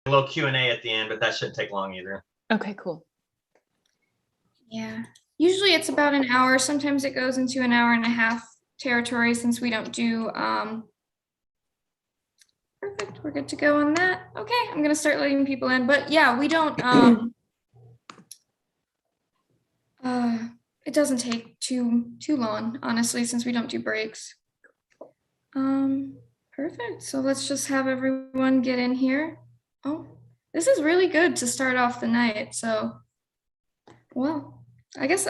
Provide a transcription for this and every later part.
a little Q&A at the end, but that shouldn't take long either. Okay, cool. Yeah, usually it's about an hour. Sometimes it goes into an hour and a half territory since we don't do, perfect, we're good to go on that. Okay, I'm gonna start letting people in, but yeah, we don't, it doesn't take too long, honestly, since we don't do breaks. Perfect, so let's just have everyone get in here. Oh, this is really good to start off the night, so, well, I guess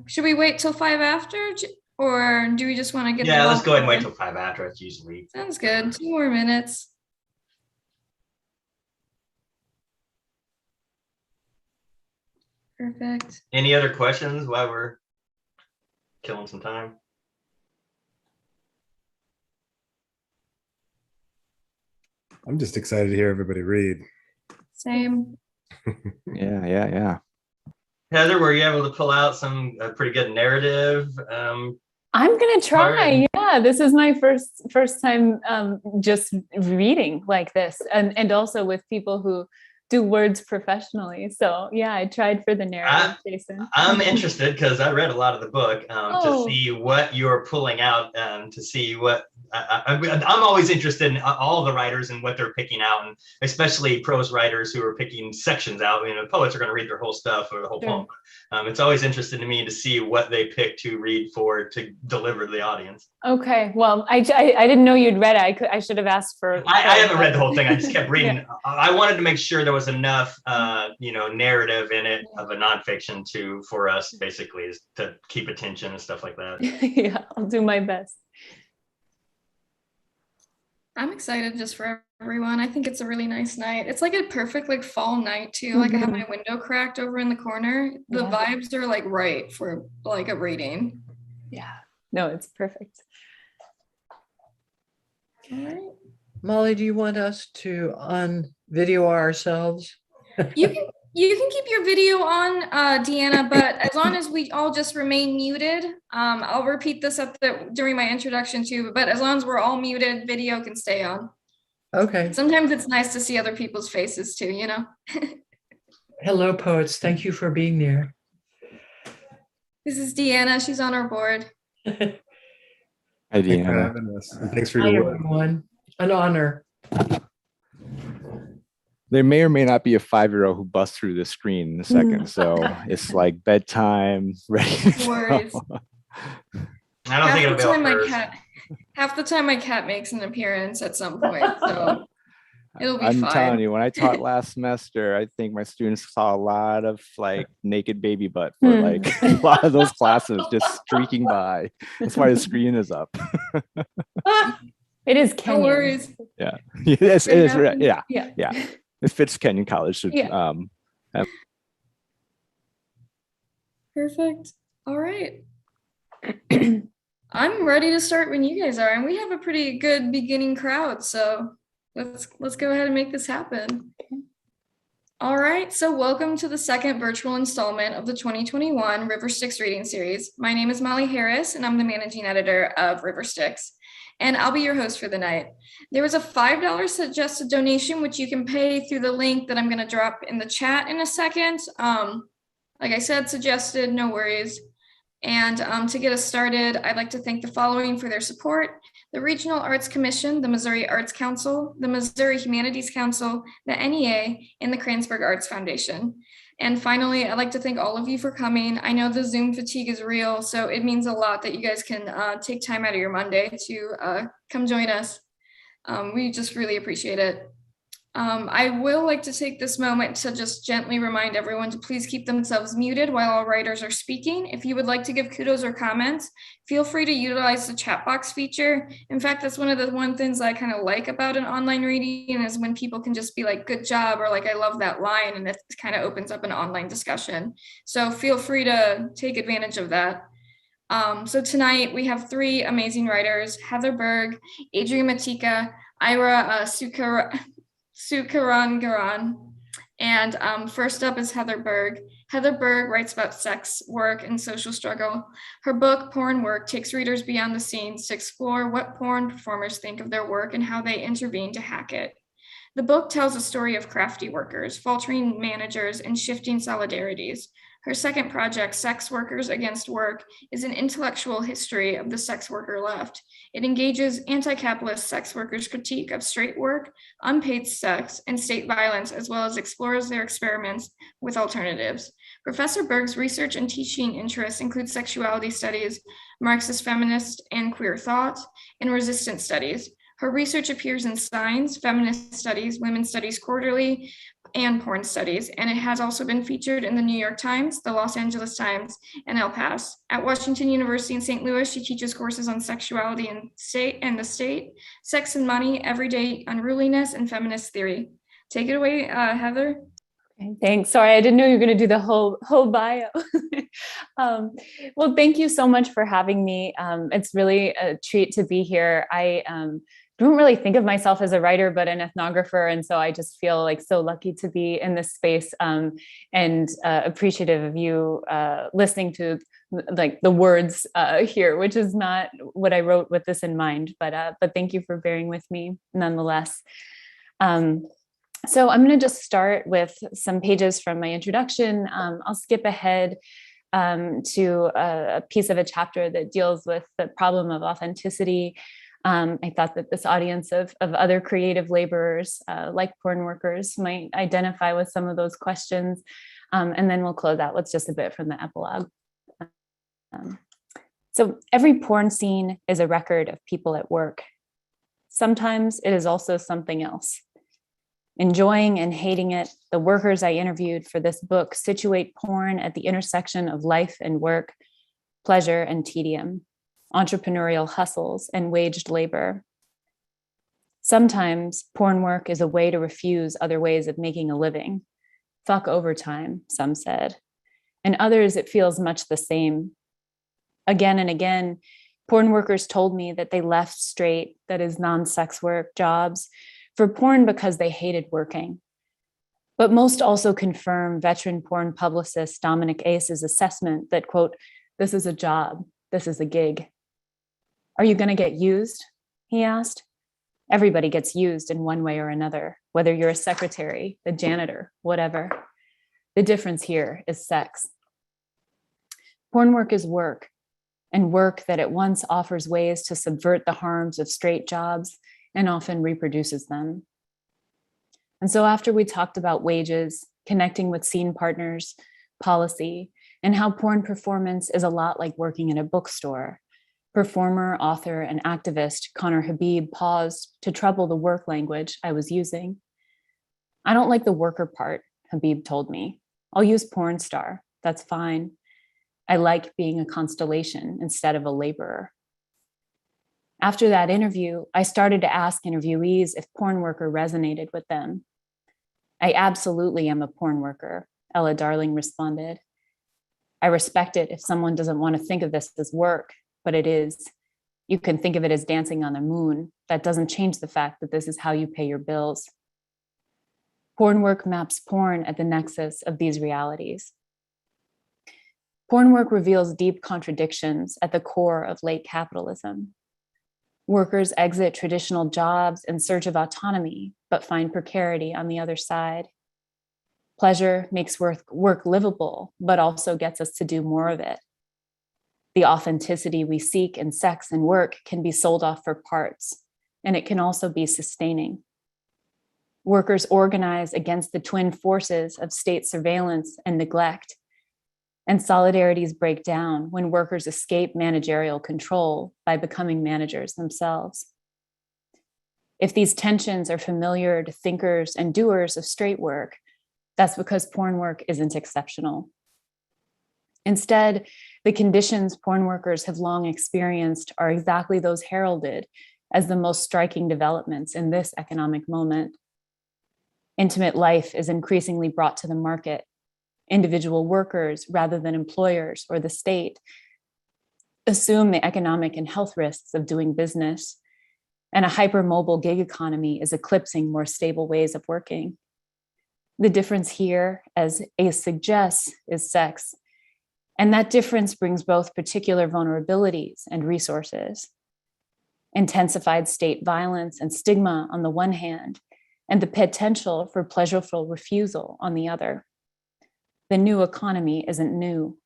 should we wait till 5 after, or do we just want to get? Yeah, let's go ahead and wait till 5 after. It's usually. Sounds good. 2 more minutes. Perfect. Any other questions while we're killing some time? I'm just excited to hear everybody read. Same. Yeah. Heather, were you able to pull out some pretty good narrative? I'm gonna try. Yeah, this is my first time just reading like this, and also with people who do words professionally. So yeah, I tried for the narrative, Jason. I'm interested because I read a lot of the book to see what you're pulling out, to see what I'm always interested in all the writers and what they're picking out, and especially prose writers who are picking sections out. You know, poets are going to read their whole stuff or the whole poem. It's always interesting to me to see what they pick to read to deliver to the audience. Okay, well, I didn't know you'd read it. I should have asked for. I haven't read the whole thing. I just kept reading. Yeah. I wanted to make sure there was enough, narrative in it of a nonfiction for us, basically, is to keep attention and stuff like that. Yeah, I'll do my best. I'm excited just for everyone. I think it's a really nice night. It's like a perfect fall night too. Like I have my window cracked over in the corner. The vibes are like right for like a reading. Yeah, no, it's perfect. All right. Molly, do you want us to video ourselves? You can keep your video on, Deanna, but as long as we all just remain muted, I'll repeat this during my introduction too, but as long as we're all muted, video can stay on. Okay. Sometimes it's nice to see other people's faces too, you know? Hello, poets. Thank you for being there. This is Deanna. She's on our board. Hi, Deanna. Thanks for your work. Everyone. An honor. There may or may not be a 5-year-old who busts through the screen in a second, so it's like bedtime, ready to worries. I don't think it'll be all half the time my cat makes an appearance at some point, so it'll be I'm fine. telling you, when I taught last semester, I think my students saw a lot of like naked baby butt for like a lot of those classes just streaking by. That's why the screen is up. It is Kenyan. No worries. Yeah. Yes, it is. Yeah. It fits Kenyon College. Perfect. All right. I'm ready to start when you guys are, and we have a pretty good beginning crowd, so let's go ahead and make this happen. All right, so welcome to the second virtual installment of the 2021 River Styx reading series. My name is Molly Harris, and I'm the managing editor of River Styx, and I'll be your host for the night. There was a $5 suggested donation, which you can pay through the link that I'm going to drop in the chat in a second. Like I said, suggested, no worries. And to get us started, I'd like to thank the following for their support: the Regional Arts Commission, the Missouri Arts Council, the Missouri Humanities Council, the NEA, and the Kransberg Arts Foundation. And finally, I'd like to thank all of you for coming. I know the Zoom fatigue is real, so it means a lot that you guys can take time out of your Monday to come join us. We just really appreciate it. I will like to take this moment to just gently remind everyone to please keep themselves muted while all writers are speaking. If you would like to give kudos or comments, feel free to utilize the chat box feature. In fact, that's one of the things that I kind of like about an online reading is when people can just be like, good job, or like, I love that line, and it kind of opens up an online discussion. So feel free to take advantage of that. So tonight we have 3 amazing writers: Heather Berg, Adrian Matika, Ira Sukarangaran. And first up is Heather Berg. Heather Berg writes about sex, work, and social struggle. Her book, Porn Work, takes readers beyond the scenes to explore what porn performers think of their work and how they intervene to hack it. The book tells a story of crafty workers, faltering managers, and shifting solidarities. Her second project, Sex Workers Against Work, is an intellectual history of the sex worker left. It engages anti-capitalist sex workers' critique of straight work, unpaid sex, and state violence, as well as explores their experiments with alternatives. Professor Berg's research and teaching interests include sexuality studies, Marxist feminist and queer thought, and resistance studies. Her research appears in Signs, Feminist Studies, Women's Studies Quarterly, and Porn Studies, and it has also been featured in the New York Times, the Los Angeles Times, and El Paso. At Washington University in St. Louis, she teaches courses on sexuality and the state, sex and money, everyday unruliness, and feminist theory. Take it away, Heather. Okay, thanks. Sorry, I didn't know you were going to do the whole bio. Well, thank you so much for having me. It's really a treat to be here. I don't really think of myself as a writer, but an ethnographer. And so I just feel like so lucky to be in this space and appreciative of you listening to like the words here, which is not what I wrote with this in mind, but thank you for bearing with me nonetheless. So I'm going to just start with some pages from my introduction. I'll skip ahead to a piece of a chapter that deals with the problem of authenticity. I thought that this audience of other creative laborers, like porn workers, might identify with some of those questions. And then we'll close out with just a bit from the epilogue. So every porn scene is a record of people at work. Sometimes it is also something else. Enjoying and hating it, the workers I interviewed for this book situate porn at the intersection of life and work, pleasure and tedium, entrepreneurial hustles and waged labor. Sometimes porn work is a way to refuse other ways of making a living. Fuck overtime, some said. And others, it feels much the same. Again and again, porn workers told me that they left straight, that is non-sex work, jobs, for porn because they hated working. But most also confirm veteran porn publicist Dominic Ace's assessment that, quote, this is a job, this is a gig. Are you going to get used? He asked. Everybody gets used in one way or another, whether you're a secretary, a janitor, whatever. The difference here is sex. Porn work is work, and work that at once offers ways to subvert the harms of straight jobs and often reproduces them. And so after we talked about wages, connecting with scene partners, policy, and how porn performance is a lot like working in a bookstore, performer, author, and activist Connor Habib paused to trouble the work language I was using. I don't like the worker part, Habib told me. I'll use porn star, that's fine. I like being a constellation instead of a laborer. After that interview, I started to ask interviewees if porn worker resonated with them. I absolutely am a porn worker, Ella Darling responded. I respect it if someone doesn't want to think of this as work, but it is. You can think of it as dancing on the moon. That doesn't change the fact that this is how you pay your bills. Porn work maps porn at the nexus of these realities. Porn work reveals deep contradictions at the core of late capitalism. Workers exit traditional jobs in search of autonomy, but find precarity on the other side. Pleasure makes work livable, but also gets us to do more of it. The authenticity we seek in sex and work can be sold off for parts, and it can also be sustaining. Workers organize against the twin forces of state surveillance and neglect, and solidarities break down when workers escape managerial control by becoming managers themselves. If these tensions are familiar to thinkers and doers of straight work, that's because porn work isn't exceptional. Instead, the conditions porn workers have long experienced are exactly those heralded as the most striking developments in this economic moment. Intimate life is increasingly brought to the market. Individual workers, rather than employers or the state, assume the economic and health risks of doing business, and a hypermobile gig economy is eclipsing more stable ways of working. The difference here, as Ace suggests, is sex, and that difference brings both particular vulnerabilities and resources. Intensified state violence and stigma on the one hand, and the potential for pleasurable refusal on the other. The new economy isn't new.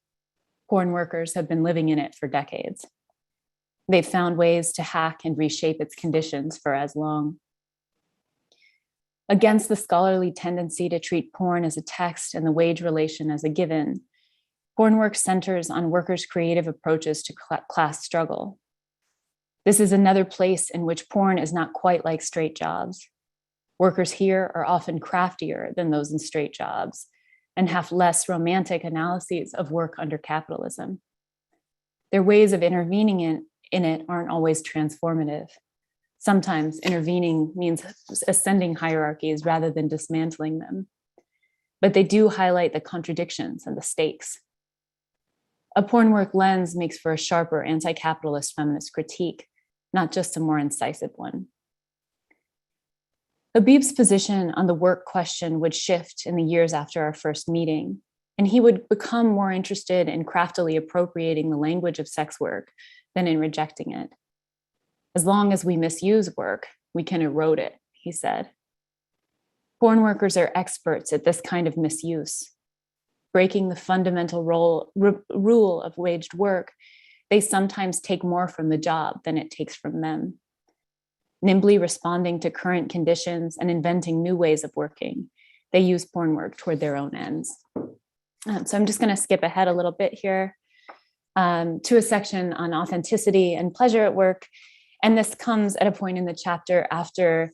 Porn workers have been living in it for decades. They've found ways to hack and reshape its conditions for as long. Against the scholarly tendency to treat porn as a text and the wage relation as a given, porn work centers on workers' creative approaches to class struggle. This is another place in which porn is not quite like straight jobs. Workers here are often craftier than those in straight jobs and have less romantic analyses of work under capitalism. Their ways of intervening in it aren't always transformative. Sometimes intervening means ascending hierarchies rather than dismantling them. But they do highlight the contradictions and the stakes. A porn work lens makes for a sharper anti-capitalist feminist critique, not just a more incisive one. Habib's position on the work question would shift in the years after our first meeting, and he would become more interested in craftily appropriating the language of sex work than in rejecting it. As long as we misuse work, we can erode it, he said. Porn workers are experts at this kind of misuse. Breaking the fundamental rule of waged work, they sometimes take more from the job than it takes from them. Nimbly responding to current conditions and inventing new ways of working, they use porn work toward their own ends. So I'm just going to skip ahead a little bit here to a section on authenticity and pleasure at work. And this comes at a point in the chapter after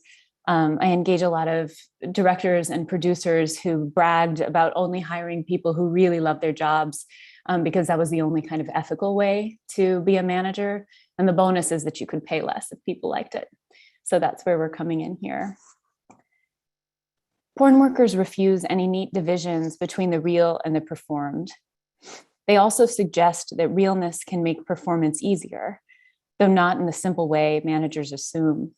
I engage a lot of directors and producers who bragged about only hiring people who really love their jobs because that was the only kind of ethical way to be a manager. And the bonus is that you could pay less if people liked it. So that's where we're coming in here. Porn workers refuse any neat divisions between the real and the performed. They also suggest that realness can make performance easier, though not in the simple way managers assume.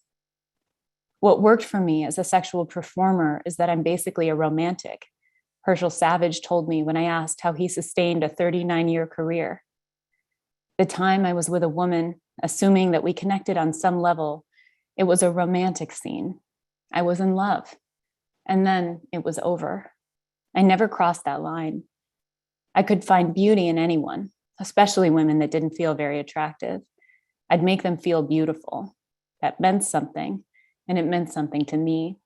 What worked for me as a sexual performer is that I'm basically a romantic, Herschel Savage told me when I asked how he sustained a 39-year career. The time I was with a woman, assuming that we connected on some level, it was a romantic scene. I was in love, and then it was over. I never crossed that line. I could find beauty in anyone, especially women that didn't feel very attractive. I'd make them feel beautiful. That meant something, and it meant something to me.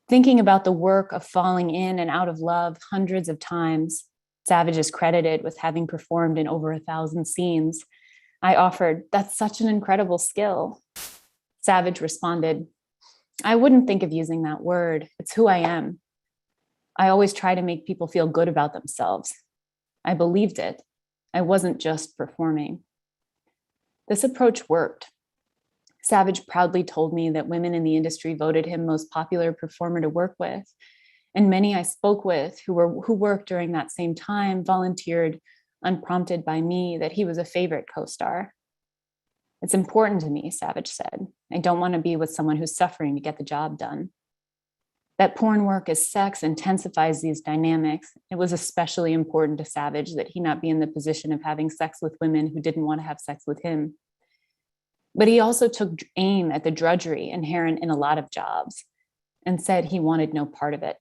Thinking about the work of falling in and out of love hundreds of times, Savage is credited with having performed in over 1,000 scenes. I offered, "That's such an incredible skill." Savage responded, "I wouldn't think of using that word. It's who I am. I always try to make people feel good about themselves. I believed it. I wasn't just performing." This approach worked. Savage proudly told me that women in the industry voted him most popular performer to work with, and many I spoke with who worked during that same time volunteered, unprompted by me, that he was a favorite co-star. "It's important to me," Savage said. "I don't want to be with someone who's suffering to get the job done." That porn work as sex intensifies these dynamics. It was especially important to Savage that he not be in the position of having sex with women who didn't want to have sex with him. But he also took aim at the drudgery inherent in a lot of jobs and said he wanted no part of it.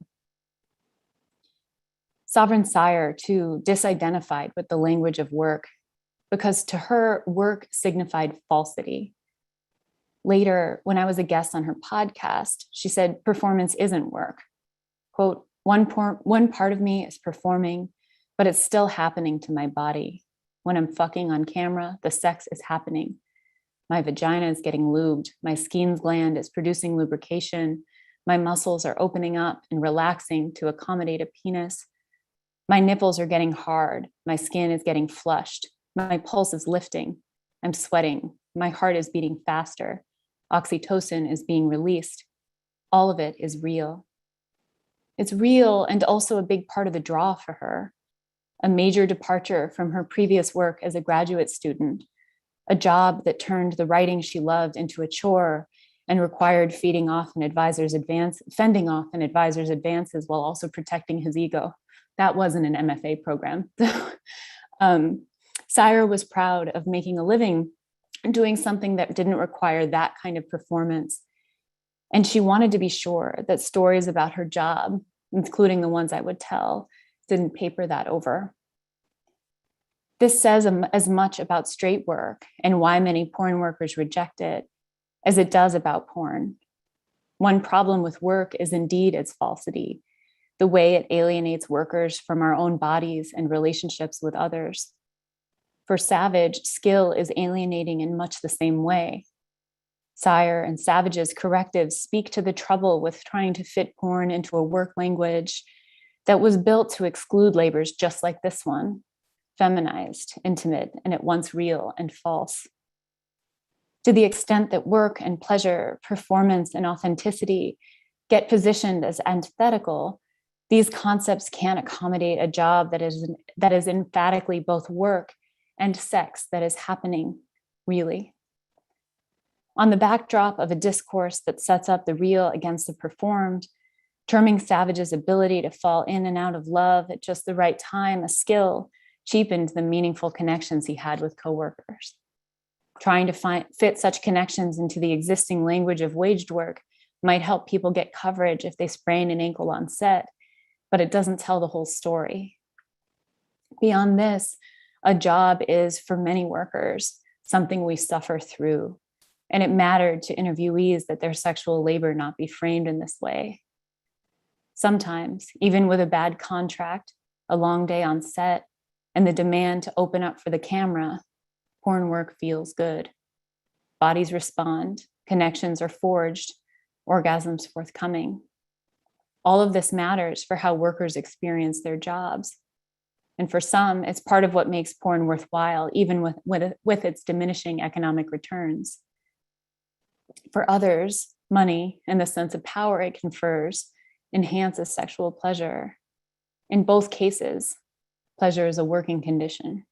Sovereign Sire, too, disidentified with the language of work because to her, work signified falsity. Later, when I was a guest on her podcast, she said, "Performance isn't work." Quote, one part of me is performing, but it's still happening to my body. When I'm fucking on camera, the sex is happening. My vagina is getting lubed. My Skene's gland is producing lubrication. My muscles are opening up and relaxing to accommodate a penis. My nipples are getting hard. My skin is getting flushed. My pulse is lifting. I'm sweating. My heart is beating faster. Oxytocin is being released. All of it is real. It's real and also a big part of the draw for her. A major departure from her previous work as a graduate student, a job that turned the writing she loved into a chore and required fending off an advisor's advances while also protecting his ego. That wasn't an MFA program. Sire was proud of making a living doing something that didn't require that kind of performance. And she wanted to be sure that stories about her job, including the ones I would tell, didn't paper that over. This says as much about straight work and why many porn workers reject it as it does about porn. One problem with work is indeed its falsity, the way it alienates workers from our own bodies and relationships with others. For Savage, skill is alienating in much the same way. Sire and Savage's correctives speak to the trouble with trying to fit porn into a work language that was built to exclude labors just like this one, feminized, intimate, and at once real and false. To the extent that work and pleasure, performance and authenticity get positioned as antithetical, these concepts can't accommodate a job that is emphatically both work and sex that is happening, really. On the backdrop of a discourse that sets up the real against the performed, terming Savage's ability to fall in and out of love at just the right time a skill cheapened the meaningful connections he had with coworkers. Trying to fit such connections into the existing language of waged work might help people get coverage if they sprain an ankle on set, but it doesn't tell the whole story. Beyond this, a job is, for many workers, something we suffer through, and it mattered to interviewees that their sexual labor not be framed in this way. Sometimes, even with a bad contract, a long day on set, and the demand to open up for the camera, porn work feels good. Bodies respond, connections are forged, orgasms forthcoming. All of this matters for how workers experience their jobs. And for some, it's part of what makes porn worthwhile, even with its diminishing economic returns. For others, money and the sense of power it confers enhances sexual pleasure. In both cases, pleasure is a working condition.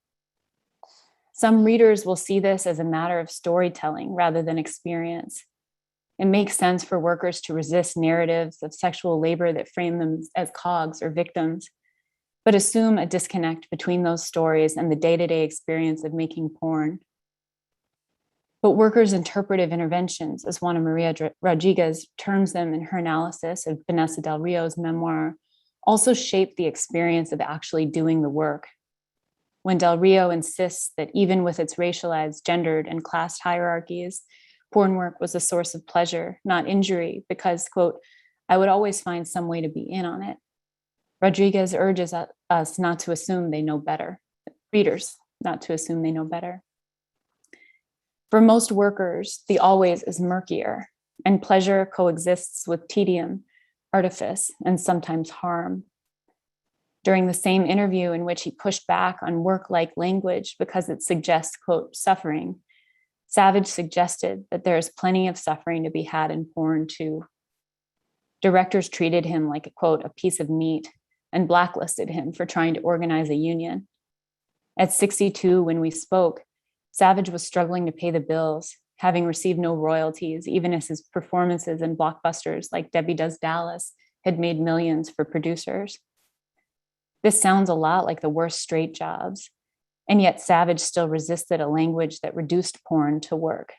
Some readers will see this as a matter of storytelling rather than experience. It makes sense for workers to resist narratives of sexual labor that frame them as cogs or victims, but assume a disconnect between those stories and the day-to-day experience of making porn. But workers' interpretive interventions, as Juana Maria Rodriguez terms them in her analysis of Vanessa Del Rio's memoir, also shape the experience of actually doing the work. When Del Rio insists that even with its racialized, gendered, and class hierarchies, porn work was a source of pleasure, not injury, because, quote, I would always find some way to be in on it. Rodriguez urges us not to assume they know better, readers not to assume they know better. For most workers, the always is murkier, and pleasure coexists with tedium, artifice, and sometimes harm. During the same interview in which he pushed back on work-like language because it suggests, quote, suffering, Savage suggested that there is plenty of suffering to be had in porn too. Directors treated him like, quote, a piece of meat and blacklisted him for trying to organize a union. At 62, when we spoke, Savage was struggling to pay the bills, having received no royalties, even as his performances in blockbusters like Debbie Does Dallas had made millions for producers. This sounds a lot like the worst straight jobs, and yet Savage still resisted a language that reduced porn to work.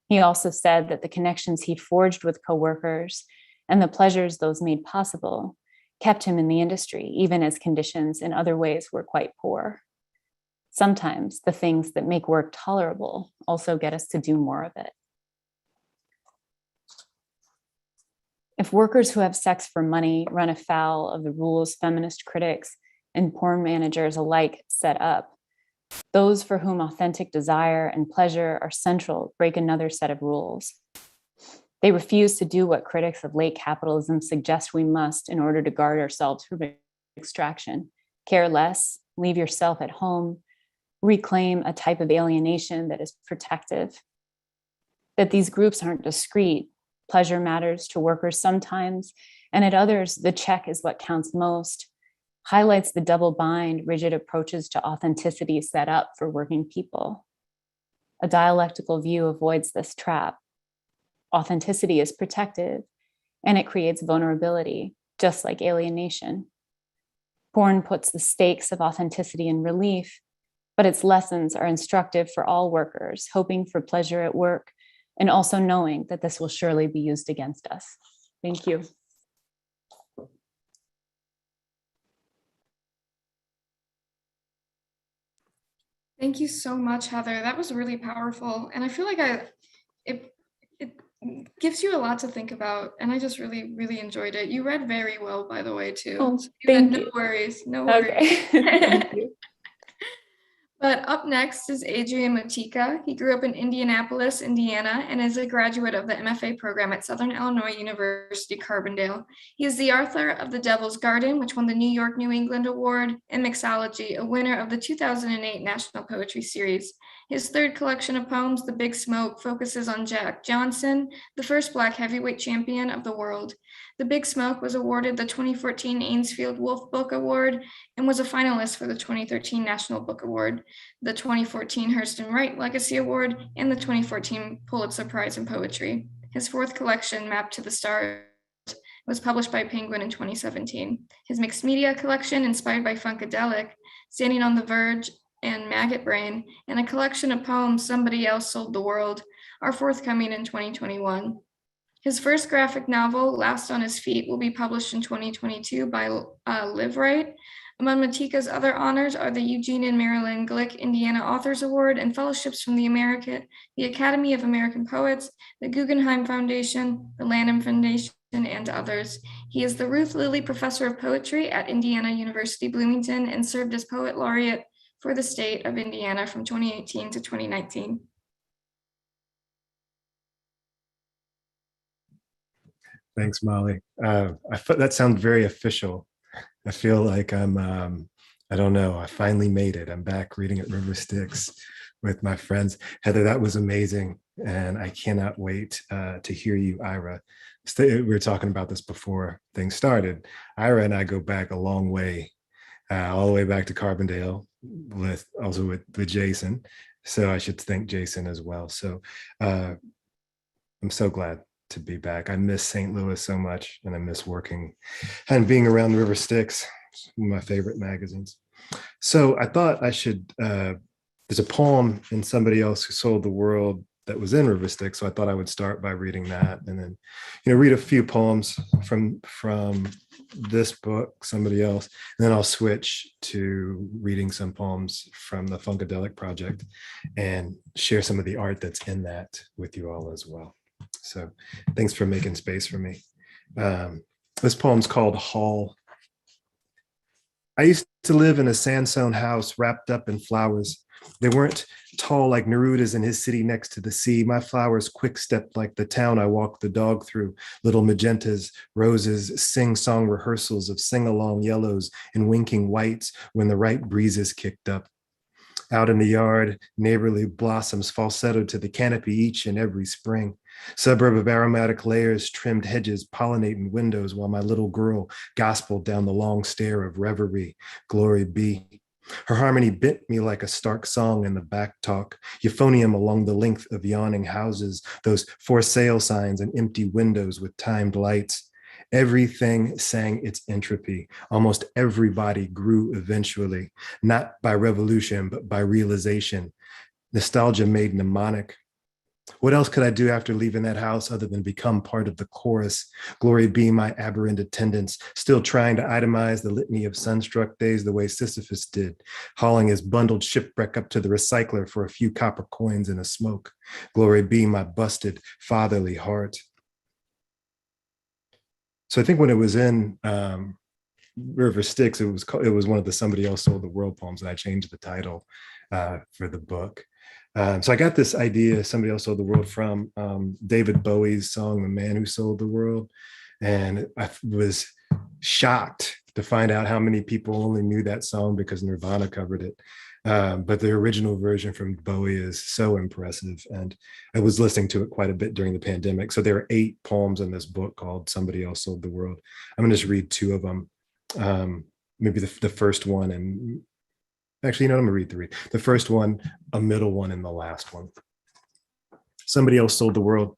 He also said that the connections he forged with coworkers and the pleasures those made possible kept him in the industry, even as conditions in other ways were quite poor. Sometimes the things that make work tolerable also get us to do more of it. If workers who have sex for money run afoul of the rules feminist critics and porn managers alike set up, those for whom authentic desire and pleasure are central break another set of rules. They refuse to do what critics of late capitalism suggest we must in order to guard ourselves from extraction. Care less, leave yourself at home, reclaim a type of alienation that is protective. That these groups aren't discrete. Pleasure matters to workers sometimes, and at others, the check is what counts most, highlights the double bind rigid approaches to authenticity set up for working people. A dialectical view avoids this trap. Authenticity is protective, and it creates vulnerability, just like alienation. Porn puts the stakes of authenticity in relief, but its lessons are instructive for all workers, hoping for pleasure at work, and also knowing that this will surely be used against us. Thank you. Thank you so much, Heather. That was really powerful. And I feel like it gives you a lot to think about. And I just really, really enjoyed it. You read very well, by the way, too. Oh, So thank no you. worries. No worries. Okay. Thank you. But up next is Adrian Matika. He grew up in Indianapolis, Indiana, and is a graduate of the MFA program at Southern Illinois University, Carbondale. He is the author of The Devil's Garden, which won the New York New England Award, and Mixology, a winner of the 2008 National Poetry Series. His third collection of poems, The Big Smoke, focuses on Jack Johnson, the first Black heavyweight champion of the world. The Big Smoke was awarded the 2014 Ainsfield Wolf Book Award and was a finalist for the 2013 National Book Award, the 2014 Hurston Wright Legacy Award, and the 2014 Pulitzer Prize in Poetry. His fourth collection, Map to the Stars, was published by Penguin in 2017. His mixed media collection, inspired by Funkadelic, Standing on the Verge, and Maggot Brain, and a collection of poems, Somebody Else Sold the World, are forthcoming in 2021. His first graphic novel, Last on His Feet, will be published in 2022 by Live Right. Among Matika's other honors are the Eugene and Marilyn Glick Indiana Authors Award and fellowships from the Academy of American Poets, the Guggenheim Foundation, the Lanham Foundation, and others. He is the Ruth Lilly Professor of Poetry at Indiana University Bloomington and served as Poet Laureate for the state of Indiana from 2018 to 2019. Thanks, Molly. That sounds very official. I feel like I'm, I don't know, I finally made it. I'm back reading at River Styx with my friends. Heather, that was amazing. And I cannot wait to hear you, Ira. We were talking about this before things started. Ira and I go back a long way, all the way back to Carbondale, with Jason. So I should thank Jason as well. So I'm so glad to be back. I miss St. Louis so much, and I miss working and being around River Styx, one of my favorite magazines. So I thought I should, there's a poem in Somebody Else Who Sold the World that was in River Styx. So I thought I would start by reading that, and then, read a few poems from this book, Somebody Else, and then I'll switch to reading some poems from the Funkadelic Project and share some of the art that's in that with you all as well. So thanks for making space for me. This poem's called Hall. I used to live in a sandstone house wrapped up in flowers. They weren't tall like Neruda's in his city next to the sea. My flowers quick-stepped like the town I walked the dog through. Little magentas, roses, sing-song rehearsals of sing-along yellows and winking whites when the right breezes kicked up. Out in the yard, neighborly blossoms falsettoed to the canopy each and every spring. Suburb of aromatic layers, trimmed hedges, pollinating windows while my little girl gospeled down the long stair of reverie. Glory be. Her harmony bit me like a stark song in the back talk, euphonium along the length of yawning houses, those for sale signs and empty windows with timed lights. Everything sang its entropy. Almost everybody grew eventually, not by revolution, but by realization. Nostalgia made mnemonic. What else could I do after leaving that house other than become part of the chorus? Glory be my aberrant attendants, still trying to itemize the litany of sunstruck days the way Sisyphus did, hauling his bundled shipwreck up to the recycler for a few copper coins and a smoke. Glory be my busted fatherly heart. So I think when it was in River Styx, it was one of the Somebody Else Sold the World poems, and I changed the title for the book. So I got this idea, Somebody Else Sold the World, from David Bowie's song, The Man Who Sold the World. And I was shocked to find out how many people only knew that song because Nirvana covered it. But the original version from Bowie is so impressive. And I was listening to it quite a bit during the pandemic. So there are 8 poems in this book called Somebody Else Sold the World. I'm gonna just read 2 of them. Maybe the first one, and actually, I'm gonna read 3. The first one, a middle one, and the last one. Somebody else sold the world.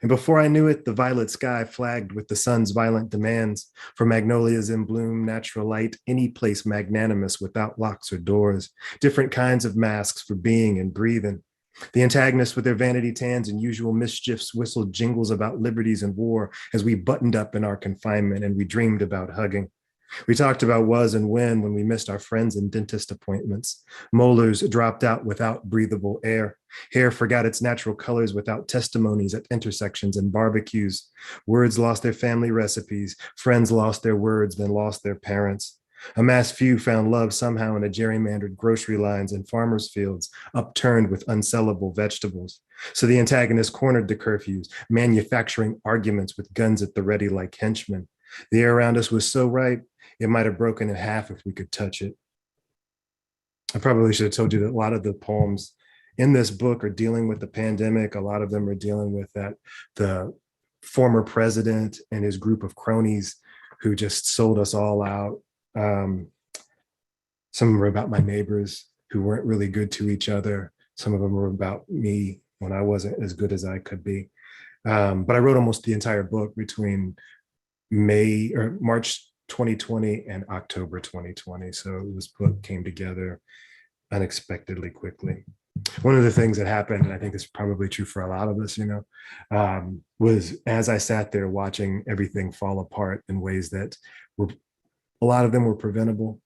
And before I knew it, the violet sky flagged with the sun's violent demands for magnolias in bloom, natural light, any place magnanimous without locks or doors, different kinds of masks for being and breathing. The antagonists with their vanity tans and usual mischiefs whistled jingles about liberties and war as we buttoned up in our confinement and we dreamed about hugging. We talked about was and when we missed our friends and dentist appointments. Molars dropped out without breathable air. Hair forgot its natural colors without testimonies at intersections and barbecues. Words lost their family recipes. Friends lost their words, then lost their parents. A mass few found love somehow in the gerrymandered grocery lines and farmers' fields, upturned with unsellable vegetables. So the antagonists cornered the curfews, manufacturing arguments with guns at the ready like henchmen. The air around us was so right, it might have broken in half if we could touch it. I probably should have told you that a lot of the poems in this book are dealing with the pandemic. A lot of them are dealing with that, the former president and his group of cronies who just sold us all out. Some of them were about my neighbors who weren't really good to each other. Some of them were about me when I wasn't as good as I could be. But I wrote almost the entire book between March 2020 and October 2020. So this book came together unexpectedly quickly. One of the things that happened, and I think this is probably true for a lot of us, was as I sat there watching everything fall apart in ways that were, a lot of them were preventable.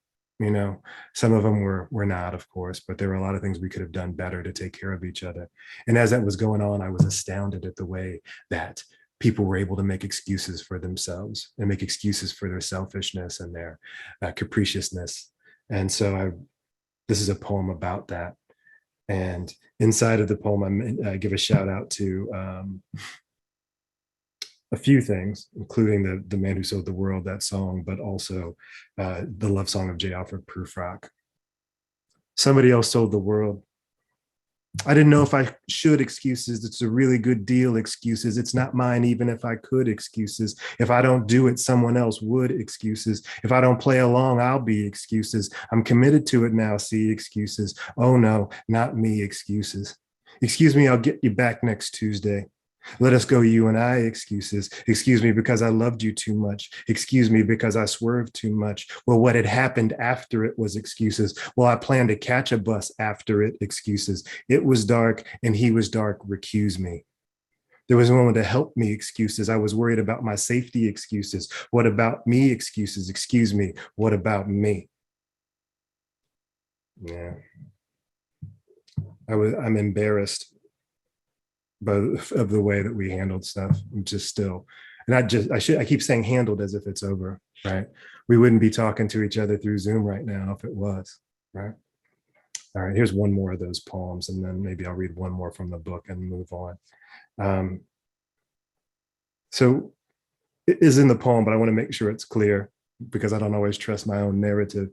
Some of them were not, of course, but there were a lot of things we could have done better to take care of each other. And as that was going on, I was astounded at the way that people were able to make excuses for themselves and make excuses for their selfishness and their capriciousness. And so this is a poem about that. And inside of the poem, I give a shout out to a few things, including the Man Who Sold the World, that song, but also the love song of J. Alfred Prufrock. Somebody else sold the world. I didn't know if I should excuses. It's a really good deal excuses. It's not mine, even if I could excuses. If I don't do it, someone else would excuses. If I don't play along, I'll be excuses. I'm committed to it now, see excuses. Oh no, not me excuses. Excuse me, I'll get you back next Tuesday. Let us go, you and I, excuses. Excuse me because I loved you too much. Excuse me because I swerved too much. Well, what had happened after it was excuses. Well, I planned to catch a bus after it, excuses. It was dark and he was dark, recuse me. There was no one to help me, excuses. I was worried about my safety, excuses. What about me, excuses? Excuse me, what about me? Yeah. I'm embarrassed of the way that we handled stuff. I'm just still, and I keep saying handled as if it's over, right? We wouldn't be talking to each other through Zoom right now if it was, right? All right, here's one more of those poems, and then maybe I'll read one more from the book and move on. So it is in the poem, but I want to make sure it's clear because I don't always trust my own narrative.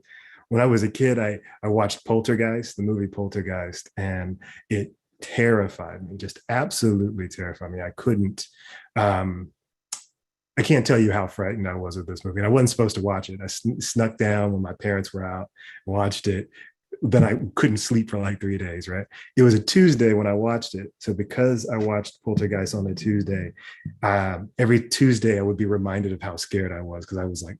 When I was a kid, I watched Poltergeist, the movie Poltergeist, and it terrified me, just absolutely terrified me. I couldn't, I can't tell you how frightened I was of this movie. And I wasn't supposed to watch it. I snuck down when my parents were out, watched it. Then I couldn't sleep for like 3 days, right? It was a Tuesday when I watched it. So because I watched Poltergeist on a Tuesday, every Tuesday I would be reminded of how scared I was because I was like,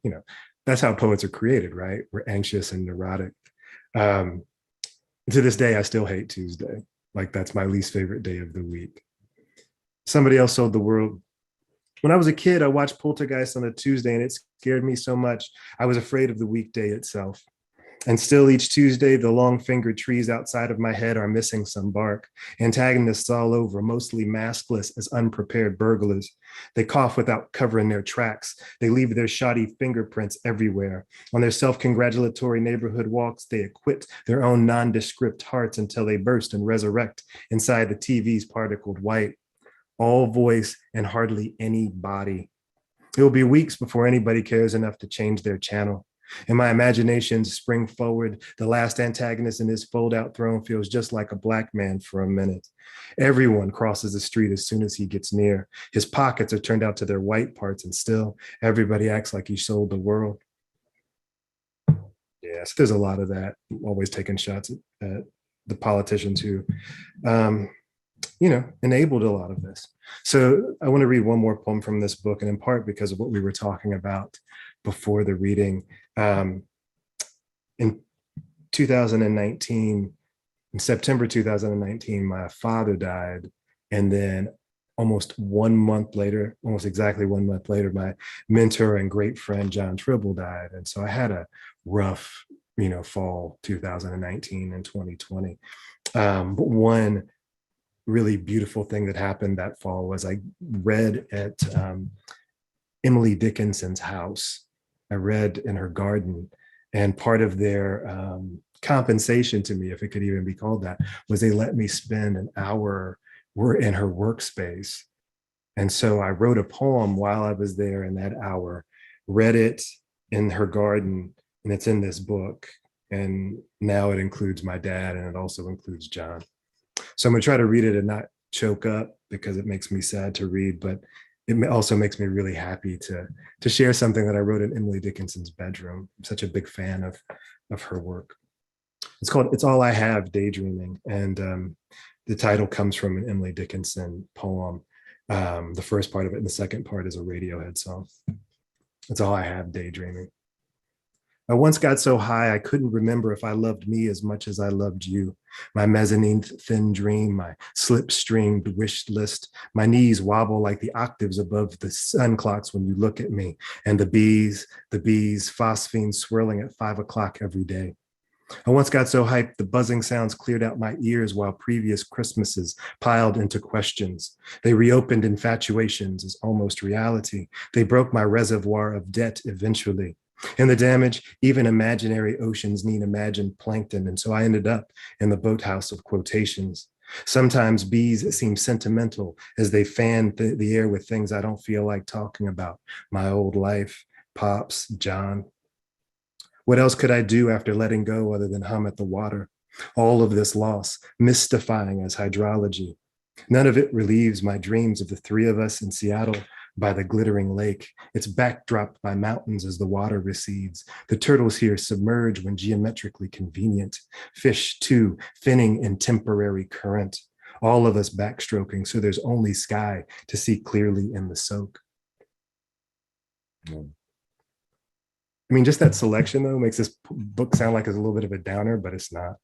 that's how poets are created, right? We're anxious and neurotic. To this day, I still hate Tuesday. Like that's my least favorite day of the week. Somebody else sold the world. When I was a kid, I watched Poltergeist on a Tuesday and it scared me so much. I was afraid of the weekday itself. And still each Tuesday, the long-fingered trees outside of my head are missing some bark. Antagonists all over, mostly maskless as unprepared burglars. They cough without covering their tracks. They leave their shoddy fingerprints everywhere. On their self-congratulatory neighborhood walks, they acquit their own nondescript hearts until they burst and resurrect inside the TV's particled white. All voice and hardly any body. It will be weeks before anybody cares enough to change their channel. In my imaginations spring forward, the last antagonist in his fold-out throne feels just like a black man for a minute. Everyone crosses the street as soon as he gets near. His pockets are turned out to their white parts, and still everybody acts like he sold the world. Yes, there's a lot of that. I'm always taking shots at the politicians who, enabled a lot of this. So I want to read one more poem from this book, and in part because of what we were talking about before the reading. In 2019, In September 2019, my father died. And then almost 1 month later, almost exactly 1 month later, my mentor and great friend, John Tribble, died. And so I had a rough, fall 2019 and 2020. But one really beautiful thing that happened that fall was I read at Emily Dickinson's house. I read in her garden, and part of their compensation to me, if it could even be called that, was they let me spend an hour in her workspace. And so I wrote a poem while I was there in that hour, read it in her garden, and it's in this book. And now it includes my dad, and it also includes John. So I'm going to try to read it and not choke up, because it makes me sad to read, but it also makes me really happy to share something that I wrote in Emily Dickinson's bedroom. I'm such a big fan of her work. It's called It's All I Have, Daydreaming. And the title comes from an Emily Dickinson poem. The first part of it and the second part is a Radiohead song. It's all I have, daydreaming. I once got so high I couldn't remember if I loved me as much as I loved you. My mezzanine thin dream, my slip-stringed wish list. My knees wobble like the octaves above the sun clocks when you look at me. And the bees, phosphine swirling at 5 o'clock every day. I once got so hyped the buzzing sounds cleared out my ears while previous Christmases piled into questions. They reopened infatuations as almost reality. They broke my reservoir of debt eventually. In the damage, even imaginary oceans need imagined plankton, and so I ended up in the boathouse of quotations. Sometimes bees seem sentimental as they fan the air with things I don't feel like talking about. My old life, Pops, John. What else could I do after letting go other than hum at the water? All of this loss, mystifying as hydrology. None of it relieves my dreams of the three of us in Seattle by the glittering lake. It's backdropped by mountains as the water recedes. The turtles here submerge when geometrically convenient. Fish, too, finning in temporary current. All of us backstroking, so there's only sky to see clearly in the soak. I mean, just that selection, though, makes this book sound like it's a little bit of a downer, but it's not.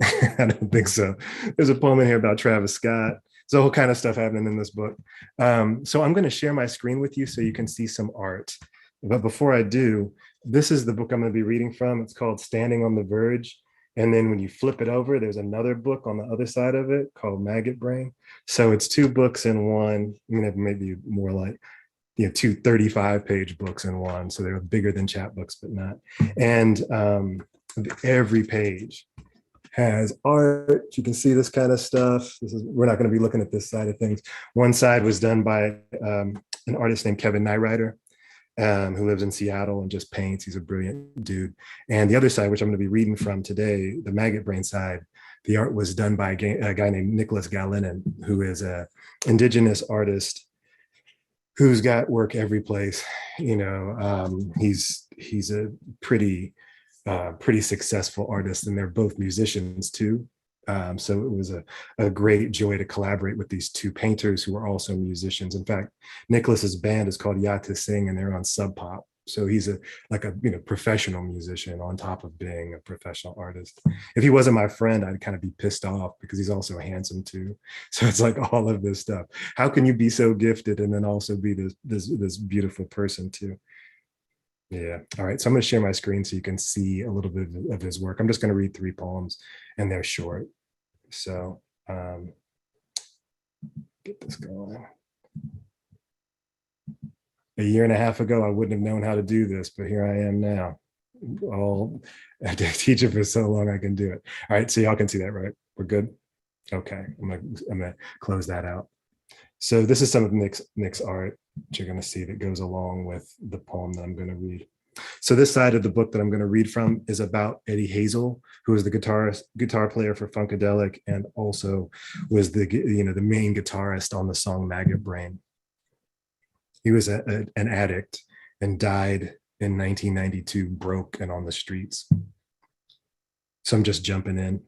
I don't think so. There's a poem in here about Travis Scott. There's a whole kind of stuff happening in this book. So I'm going to share my screen with you so you can see some art. But before I do, this is the book I'm going to be reading from. It's called Standing on the Verge. And then when you flip it over, there's another book on the other side of it called Maggot Brain. So it's two books in one. I'm going to maybe more like, two 35-page books in one. So they're bigger than chapbooks, but not. And every page has art. You can see this kind of stuff. We're not going to be looking at this side of things. One side was done by an artist named Kevin Nyrider, who lives in Seattle and just paints. He's a brilliant dude. And the other side, which I'm going to be reading from today, the Maggot Brain side, the art was done by a guy named Nicholas Gallinen, who is an indigenous artist who's got work every place. He's a pretty successful artist, and they're both musicians too. So it was a great joy to collaborate with these two painters who are also musicians. In fact, Nicholas's band is called Yate Sing, and they're on Sub Pop. So he's a professional musician on top of being a professional artist. If he wasn't my friend, I'd kind of be pissed off because he's also handsome too. So it's like all of this stuff. How can you be so gifted and then also be this beautiful person too? Yeah. All right. So I'm going to share my screen so you can see a little bit of his work. I'm just going to read 3 poems, and they're short. So get this going. A year and a half ago, I wouldn't have known how to do this, but here I am now. I did teach it for so long, I can do it. All right. So y'all can see that, right? We're good. Okay. I'm gonna close that out. So this is some of Nick's art that you're going to see that goes along with the poem that I'm going to read. So this side of the book that I'm going to read from is about Eddie Hazel, who is the guitar player for Funkadelic and also was the main guitarist on the song Maggot Brain. He was an addict and died in 1992, broke and on the streets. So I'm just jumping in.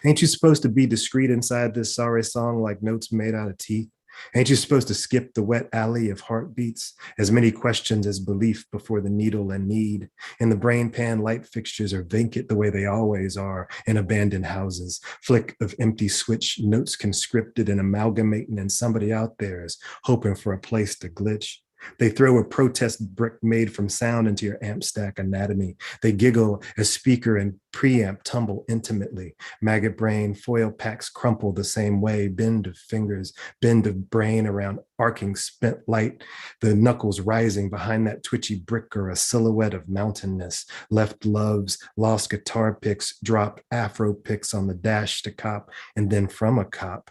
Ain't you supposed to be discreet inside this sorry song like notes made out of teeth? Ain't you supposed to skip the wet alley of heartbeats? As many questions as belief before the needle and need. In the brain pan, light fixtures are vacant the way they always are in abandoned houses. Flick of empty switch, notes conscripted and amalgamating, and somebody out there is hoping for a place to glitch. They throw a protest brick made from sound into your amp stack anatomy. They giggle as speaker and preamp tumble intimately. Maggot brain, foil packs crumple the same way. Bend of fingers, bend of brain around arcing spent light. The knuckles rising behind that twitchy brick are a silhouette of mountainness. Left loves, lost guitar picks, drop afro picks on the dash to cop. And then from a cop,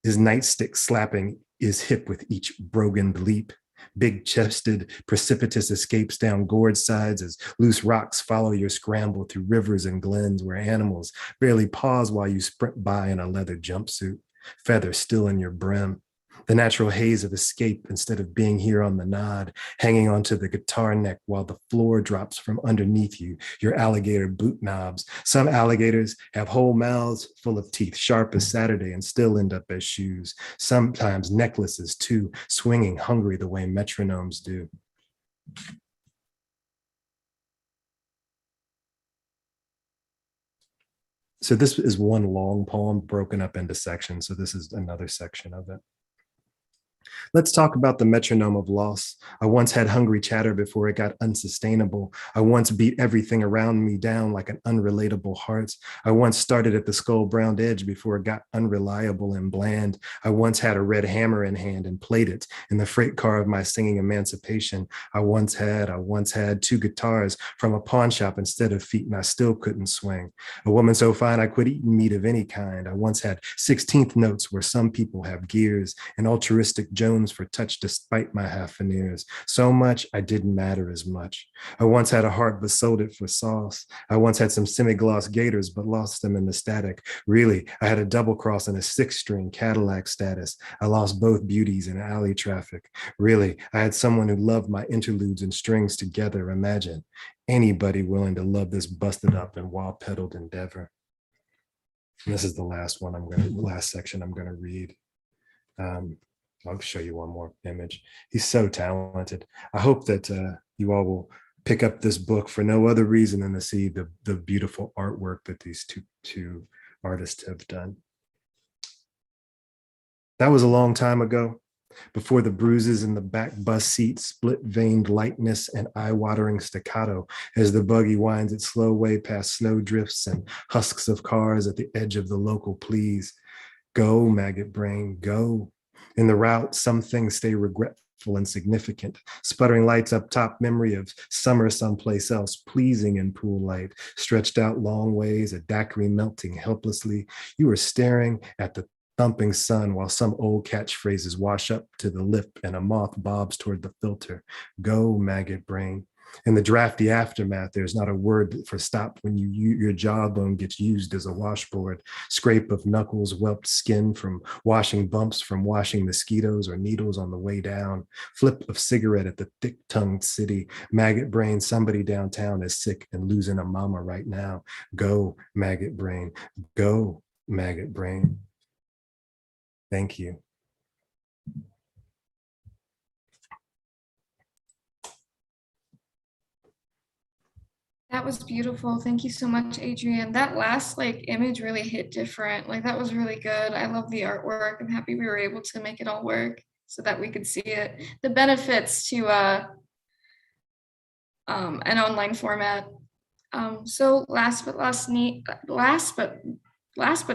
his nightstick slapping is hip with each brogan leap. Big chested, precipitous escapes down gorge sides as loose rocks follow your scramble through rivers and glens where animals barely pause while you sprint by in a leather jumpsuit, feather still in your brim. The natural haze of escape instead of being here on the nod, hanging onto the guitar neck while the floor drops from underneath you, your alligator boot knobs. Some alligators have whole mouths full of teeth, sharp as Saturday, and still end up as shoes. Sometimes necklaces too, swinging hungry the way metronomes do. So this is one long poem broken up into sections. So this is another section of it. Let's talk about the metronome of loss. I once had hungry chatter before it got unsustainable. I once beat everything around me down like an unrelatable heart. I once started at the skull-browned edge before it got unreliable and bland. I once had a red hammer in hand and played it in the freight car of my singing emancipation. I once had 2 guitars from a pawn shop instead of feet, and I still couldn't swing. A woman so fine I quit eating meat of any kind. I once had 16th notes where some people have gears, and altruistic Jones for touch despite my half veneers. So much I didn't matter as much. I once had a heart but sold it for sauce. I once had some semi-gloss gators but lost them in the static. Really, I had a double cross and a 6-string Cadillac status. I lost both beauties in alley traffic. Really, I had someone who loved my interludes and strings together. Imagine anybody willing to love this busted up and wild-pedaled endeavor. And this is the last section I'm gonna read. I'll show you one more image. He's so talented. I hope that you all will pick up this book for no other reason than to see the beautiful artwork that these two artists have done. That was a long time ago, before the bruises in the back bus seat, split-veined lightness and eye-watering staccato as the buggy winds its slow way past snowdrifts and husks of cars at the edge of the local please. Go, maggot brain, go. In the route, some things stay regretful and significant. Sputtering lights up top, memory of summer someplace else, pleasing in pool light, stretched out long ways, a daiquiri melting helplessly. You are staring at the thumping sun while some old catchphrases wash up to the lip and a moth bobs toward the filter. Go, maggot brain. In the drafty aftermath, there's not a word for stop when your jawbone gets used as a washboard. Scrape of knuckles, whelped skin from washing bumps, from washing mosquitoes or needles on the way down. Flip of cigarette at the thick-tongued city. Maggot brain, somebody downtown is sick and losing a mama right now. Go, maggot brain. Go, maggot brain. Thank you. That was beautiful. Thank you so much, Adrian. That last image really hit different. That was really good. I love the artwork. I'm happy we were able to make it all work so that we could see it. The benefits to an online format. So last but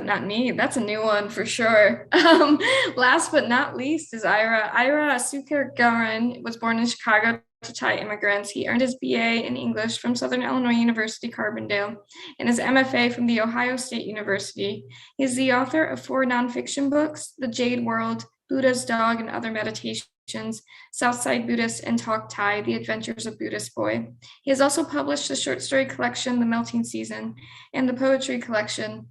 not least, that's a new one for sure. Last but not least is Ira. Ira Sukar-Garan was born in Chicago to Thai immigrants. He earned his BA in English from Southern Illinois University, Carbondale, and his MFA from The Ohio State University. He is the author of 4 nonfiction books, The Jade World, Buddha's Dog and Other Meditations, Southside Buddhist, and Talk Thai, The Adventures of Buddhist Boy. He has also published the short story collection, The Melting Season, and the poetry collection,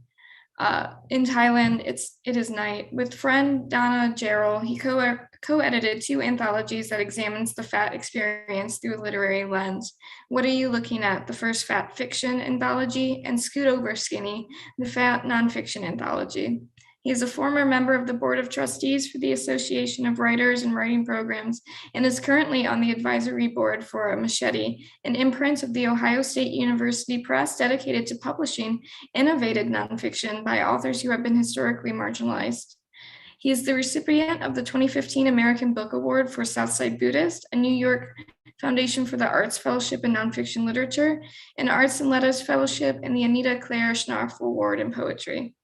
in Thailand, It Is Night. With friend Donna Jarrell, he co-edited 2 anthologies that examines the fat experience through a literary lens. What Are You Looking At? The first fat fiction anthology, and Scoot Over Skinny, the fat nonfiction anthology. He is a former member of the Board of Trustees for the Association of Writers and Writing Programs and is currently on the advisory board for Machete, an imprint of the Ohio State University Press dedicated to publishing innovative nonfiction by authors who have been historically marginalized. He is the recipient of the 2015 American Book Award for Southside Buddhist, a New York Foundation for the Arts Fellowship in Nonfiction Literature, an Arts and Letters Fellowship, and the Anita Claire Schnauf Award in Poetry.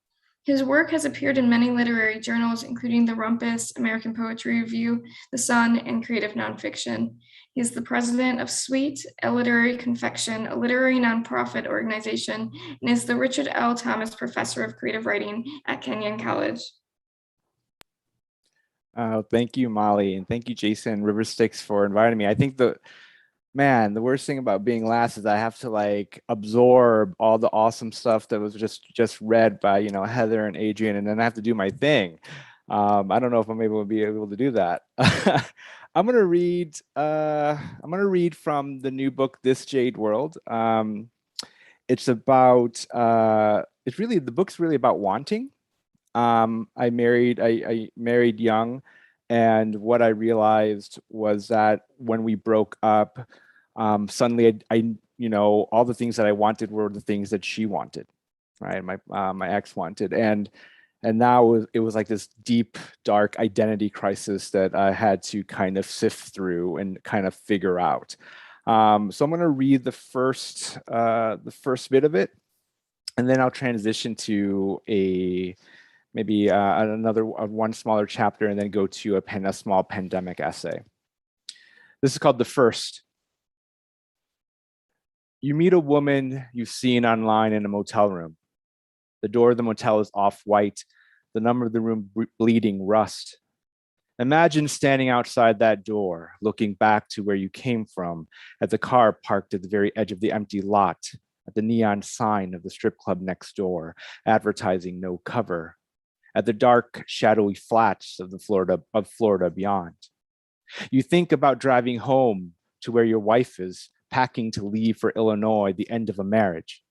His work has appeared in many literary journals, including The Rumpus, American Poetry Review, The Sun, and Creative Nonfiction. He is the president of Sweet, a literary confection, a literary nonprofit organization, and is the Richard L. Thomas Professor of Creative Writing at Kenyon College. Thank you, Molly, and thank you, Jason River Styx, for inviting me. I think the worst thing about being last is I have to like absorb all the awesome stuff that was just read by Heather and Adrian, and then I have to do my thing. I don't know if I'm able to do that. I'm gonna read from the new book, This Jade World. It's about the book's really about wanting. I married young, and what I realized was that when we broke up, suddenly I all the things that I wanted were the things that she wanted, right? My ex wanted, and now it was like this deep, dark identity crisis that I had to kind of sift through and kind of figure out. So I'm going to read the first bit of it, and then I'll transition to another one smaller chapter, and then go to a small pandemic essay. This is called The First. You meet a woman you've seen online in a motel room. The door of the motel is off-white, the number of the room bleeding rust. Imagine standing outside that door, looking back to where you came from, at the car parked at the very edge of the empty lot, at the neon sign of the strip club next door, advertising no cover, at the dark, shadowy flats of Florida beyond. You think about driving home to where your wife is, packing to leave for Illinois, the end of a marriage.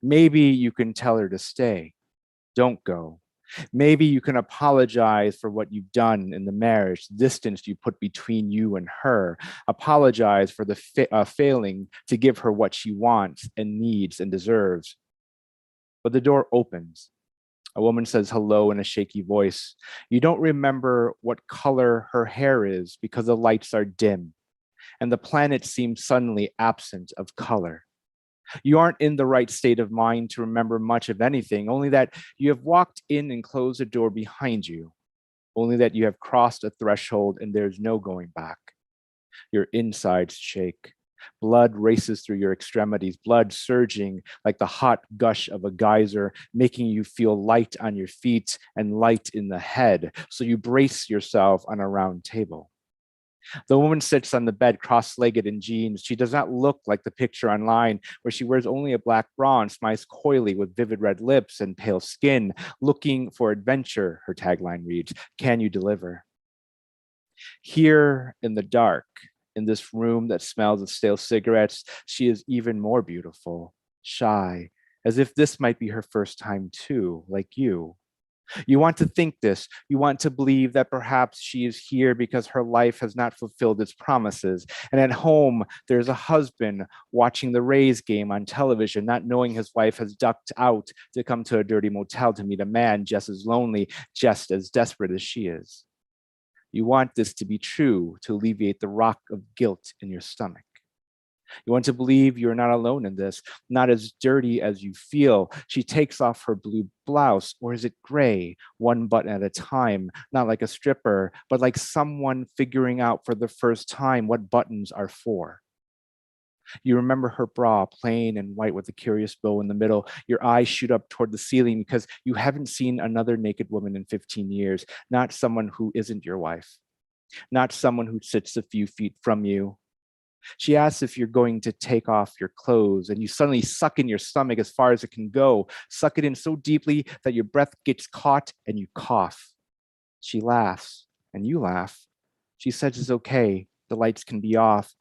Maybe you can tell her to stay. Don't go. Maybe you can apologize for what you've done in the marriage, the distance you put between you and her. Apologize for the failing to give her what she wants and needs and deserves. But the door opens. A woman says hello in a shaky voice. You don't remember what color her hair is because the lights are dim, and the planet seems suddenly absent of color. You aren't in the right state of mind to remember much of anything, only that you have walked in and closed the door behind you, only that you have crossed a threshold and there's no going back. Your insides shake. Blood races through your extremities, blood surging like the hot gush of a geyser, making you feel light on your feet and light in the head. So you brace yourself on a round table. The woman sits on the bed cross-legged in jeans. She does not look like the picture online where she wears only a black bra and smiles coyly with vivid red lips and pale skin. Looking for adventure, her tagline reads, can you deliver? Here in the dark, in this room that smells of stale cigarettes, she is even more beautiful, shy, as if this might be her first time too, like you. You want to think this. You want to believe that perhaps she is here because her life has not fulfilled its promises. And at home, there's a husband watching the Rays game on television, not knowing his wife has ducked out to come to a dirty motel to meet a man just as lonely, just as desperate as she is. You want this to be true to alleviate the rock of guilt in your stomach. You want to believe you're not alone in this, not as dirty as you feel. She takes off her blue blouse, or is it gray, one button at a time, not like a stripper, but like someone figuring out for the first time what buttons are for. You remember her bra, plain and white with a curious bow in the middle. Your eyes shoot up toward the ceiling because you haven't seen another naked woman in 15 years, not someone who isn't your wife, not someone who sits a few feet from you. She asks if you're going to take off your clothes, and you suddenly suck in your stomach as far as it can go, suck it in so deeply that your breath gets caught and you cough. She laughs, and you laugh. She says it's okay, the lights can be off.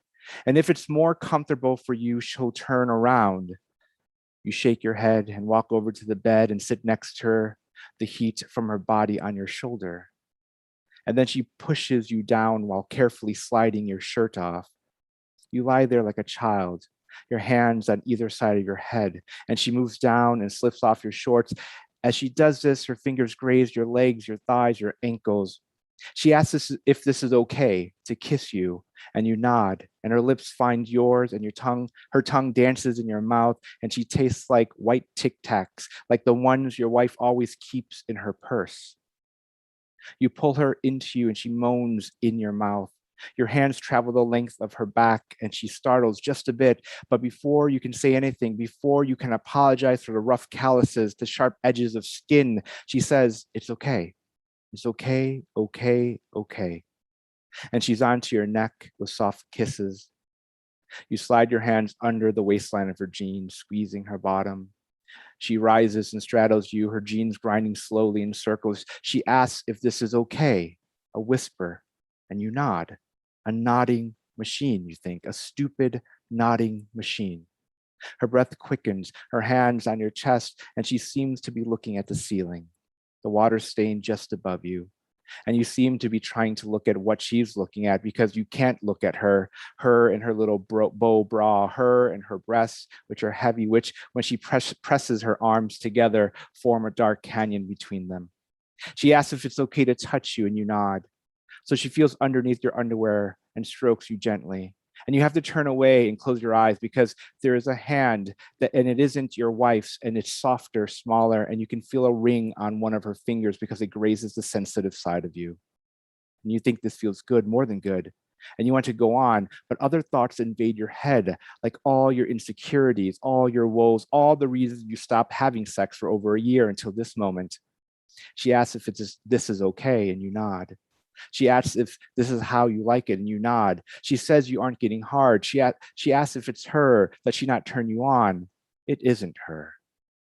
And if it's more comfortable for you, she'll turn around. You shake your head and walk over to the bed and sit next to her. the heat from her body on your shoulder. And then she pushes you down while carefully sliding your shirt off. You lie there like a child, your hands on either side of your head, and she moves down and slips off your shorts. As she does this, her fingers graze your legs, your thighs, your ankles. She asks if this is okay to kiss you, and you nod, and her lips find yours, and her tongue dances in your mouth, and she tastes like white Tic Tacs, like the ones your wife always keeps in her purse. You pull her into you, and she moans in your mouth. Your hands travel the length of her back, and she startles just a bit. But before you can say anything, before you can apologize for the rough calluses, the sharp edges of skin, she says, "It's okay. It's okay, okay, okay." And she's onto your neck with soft kisses. You slide your hands under the waistline of her jeans, squeezing her bottom. She rises and straddles you, her jeans grinding slowly in circles. She asks if this is okay, a whisper, and you nod. A nodding machine, you think, a stupid nodding machine. Her breath quickens, her hands on your chest, and she seems to be looking at the ceiling, the water stain just above you. And you seem to be trying to look at what she's looking at because you can't look at her and her little bow bra, her and her breasts, which are heavy, which when she presses her arms together, form a dark canyon between them. She asks if it's okay to touch you, and you nod. So she feels underneath your underwear and strokes you gently. And you have to turn away and close your eyes because there is a hand and it isn't your wife's, and it's softer, smaller, and you can feel a ring on one of her fingers because it grazes the sensitive side of you. And you think this feels good, more than good. And you want to go on, but other thoughts invade your head, like all your insecurities, all your woes, all the reasons you stopped having sex for over a year until this moment. She asks if this is okay, and you nod. She asks if this is how you like it, and you nod. She says you aren't getting hard. She asks if it's her, that she not turn you on. It isn't her.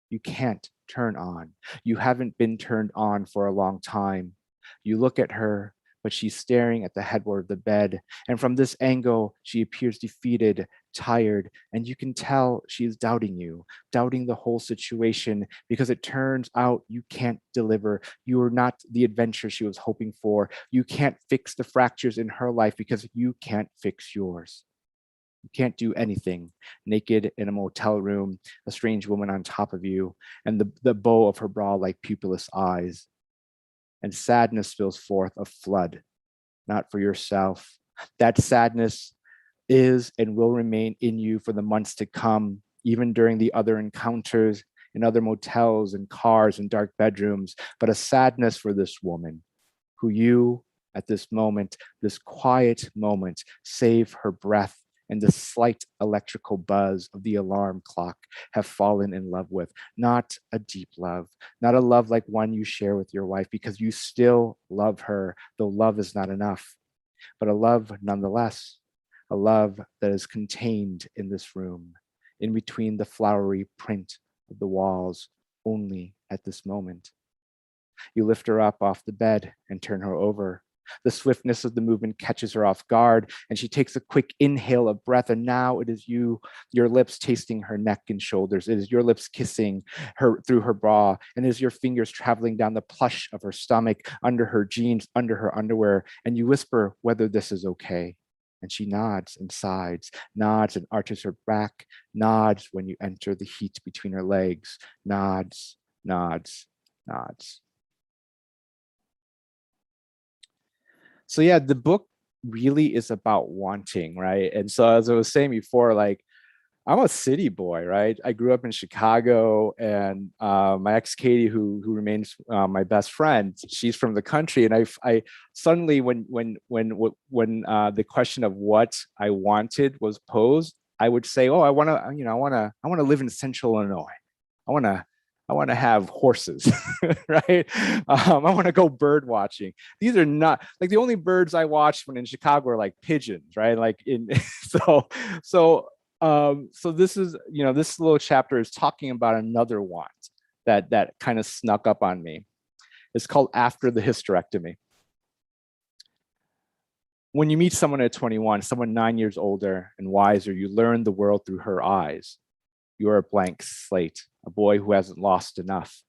You can't turn on. You haven't been turned on for a long time. You look at her, but she's staring at the headboard of the bed. And from this angle, she appears defeated, tired, and you can tell she is doubting you, doubting the whole situation, because it turns out you can't deliver. You are not the adventure she was hoping for. You can't fix the fractures in her life because you can't fix yours. You can't do anything, naked in a motel room, a strange woman on top of you, and the bow of her bra like pupilless eyes. And sadness spills forth a flood, not for yourself. That sadness is and will remain in you for the months to come, even during the other encounters in other motels and cars and dark bedrooms, but a sadness for this woman who you, at this moment, this quiet moment, save her breath and the slight electrical buzz of the alarm clock, have fallen in love with. Not a deep love, not a love like one you share with your wife, because you still love her, though love is not enough, but a love nonetheless, a love that is contained in this room, in between the flowery print of the walls, only at this moment. You lift her up off the bed and turn her over. The swiftness of the movement catches her off guard, and she takes a quick inhale of breath. And now it is you, your lips tasting her neck and shoulders. It is your lips kissing her through her bra, and it is your fingers traveling down the plush of her stomach, under her jeans, under her underwear. And you whisper whether this is okay. And she nods and sighs, nods and arches her back, nods when you enter the heat between her legs, nods, nods, nods. So yeah, the book really is about wanting, right? And so as I was saying before, like, I'm a city boy, right? I grew up in Chicago, and my ex Katie, who remains my best friend, she's from the country. And I suddenly, when the question of what I wanted was posed, I would say, oh, I want to live in Central Illinois. I want to have horses, right? I want to go bird watching. These are not like the only birds I watched when in Chicago are like pigeons, right? Like so this is, this little chapter is talking about another want that kind of snuck up on me. It's called After the Hysterectomy. When you meet someone at 21, someone 9 years older and wiser, you learn the world through her eyes. You're a blank slate, a boy who hasn't lost enough.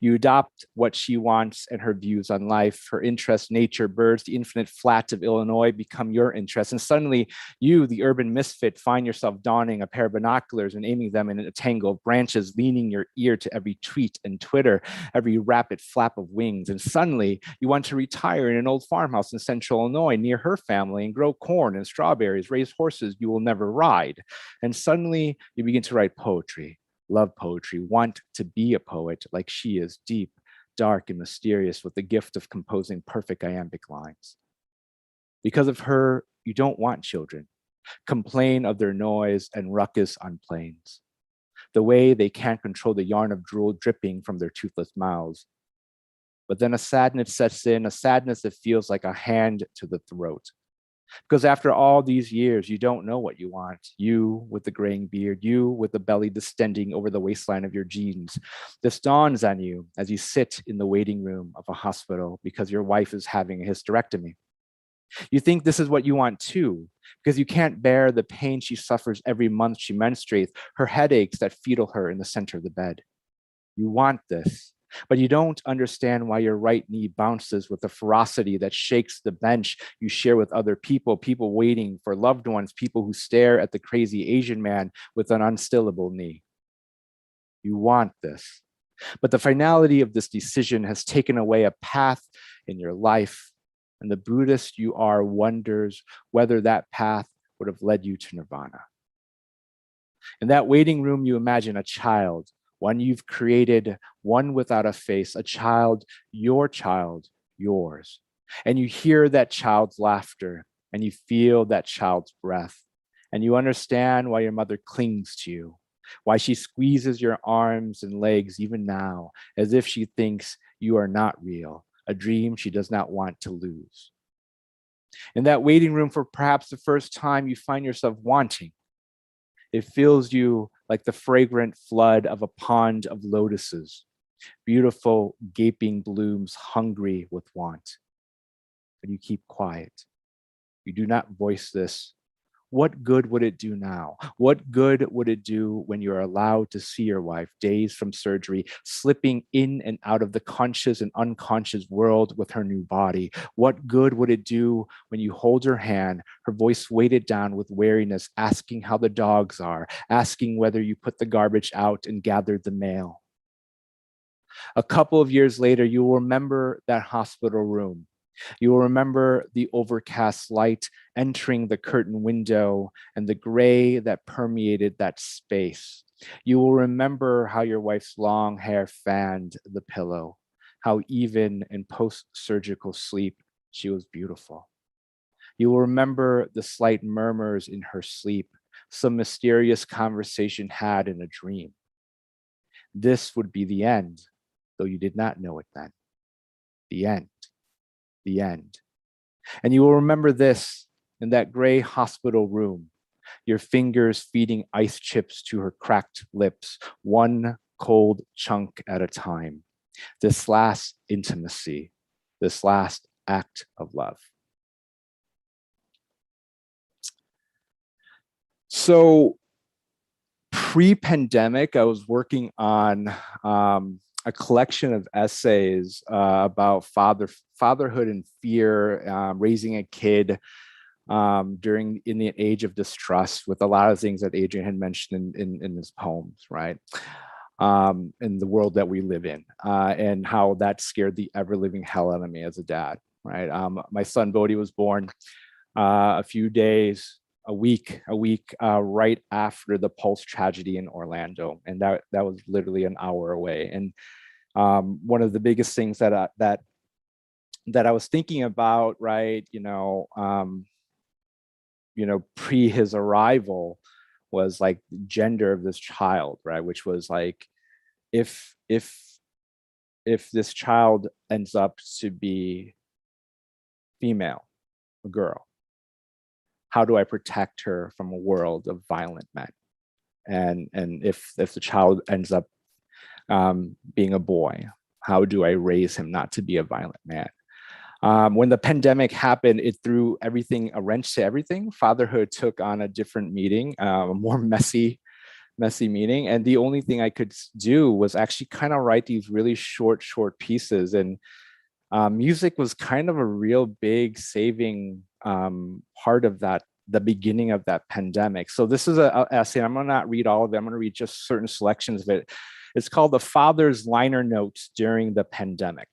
You adopt what she wants and her views on life, her interests, nature, birds, the infinite flats of Illinois become your interests. And suddenly you, the urban misfit, find yourself donning a pair of binoculars and aiming them in a tangle of branches, leaning your ear to every tweet and Twitter, every rapid flap of wings. And suddenly you want to retire in an old farmhouse in central Illinois near her family and grow corn and strawberries, raise horses you will never ride. And suddenly you begin to write poetry. Love poetry, want to be a poet like she is, deep, dark, and mysterious, with the gift of composing perfect iambic lines. Because of her, you don't want children. Complain of their noise and ruckus on plains. The way they can't control the yarn of drool dripping from their toothless mouths. But then a sadness sets in, a sadness that feels like a hand to the throat. Because after all these years, you don't know what you want. You with the graying beard, you with the belly distending over the waistline of your jeans. This dawns on you as you sit in the waiting room of a hospital because your wife is having a hysterectomy. You think this is what you want too, because you can't bear the pain she suffers every month she menstruates, her headaches that fetal her in the center of the bed. You want this, but you don't understand why your right knee bounces with the ferocity that shakes the bench you share with other people, people waiting for loved ones, people who stare at the crazy Asian man with an unstillable knee. You want this, but the finality of this decision has taken away a path in your life, and the Buddhist you are wonders whether that path would have led you to nirvana. In that waiting room, you imagine a child, one you've created, one without a face, a child, yours. And you hear that child's laughter, and you feel that child's breath, and you understand why your mother clings to you, why she squeezes your arms and legs even now, as if she thinks you are not real, a dream she does not want to lose. In that waiting room, for perhaps the first time, you find yourself wanting. It fills you like the fragrant flood of a pond of lotuses, beautiful gaping blooms hungry with want. But you keep quiet. You do not voice this. What good would it do now? What good would it do when you're allowed to see your wife days from surgery, slipping in and out of the conscious and unconscious world with her new body? What good would it do when you hold her hand, her voice weighted down with weariness, asking how the dogs are, asking whether you put the garbage out and gathered the mail? A couple of years later, you will remember that hospital room. You will remember the overcast light entering the curtain window and the gray that permeated that space. You will remember how your wife's long hair fanned the pillow, how even in post-surgical sleep, she was beautiful. You will remember the slight murmurs in her sleep, some mysterious conversation had in a dream. This would be the end, though you did not know it then. The end. The end. And you will remember this in that gray hospital room, your fingers feeding ice chips to her cracked lips, one cold chunk at a time. This last intimacy, this last act of love. So pre-pandemic, I was working on a collection of essays about fatherhood and fear, raising a kid in the age of distrust, with a lot of things that Adrian had mentioned in his poems, right? In the world that we live in, and how that scared the ever living hell out of me as a dad, right? My son Bodhi was born a week right after the Pulse tragedy in Orlando, and that was literally an hour away. And one of the biggest things that I was thinking about, right, pre his arrival, was like the gender of this child, right, which was like, if this child ends up to be female, a girl, how do I protect her from a world of violent men? And if the child ends up being a boy, how do I raise him not to be a violent man? When the pandemic happened, it threw a wrench to everything. Fatherhood took on a different meaning, a more messy messy meeting. And the only thing I could do was actually kind of write these really short pieces. And music was kind of a real big saving part of that, the beginning of that pandemic. So this is a essay. I'm going to not read all of it. I'm going to read just certain selections of it. It's called The Father's Liner Notes During the Pandemic.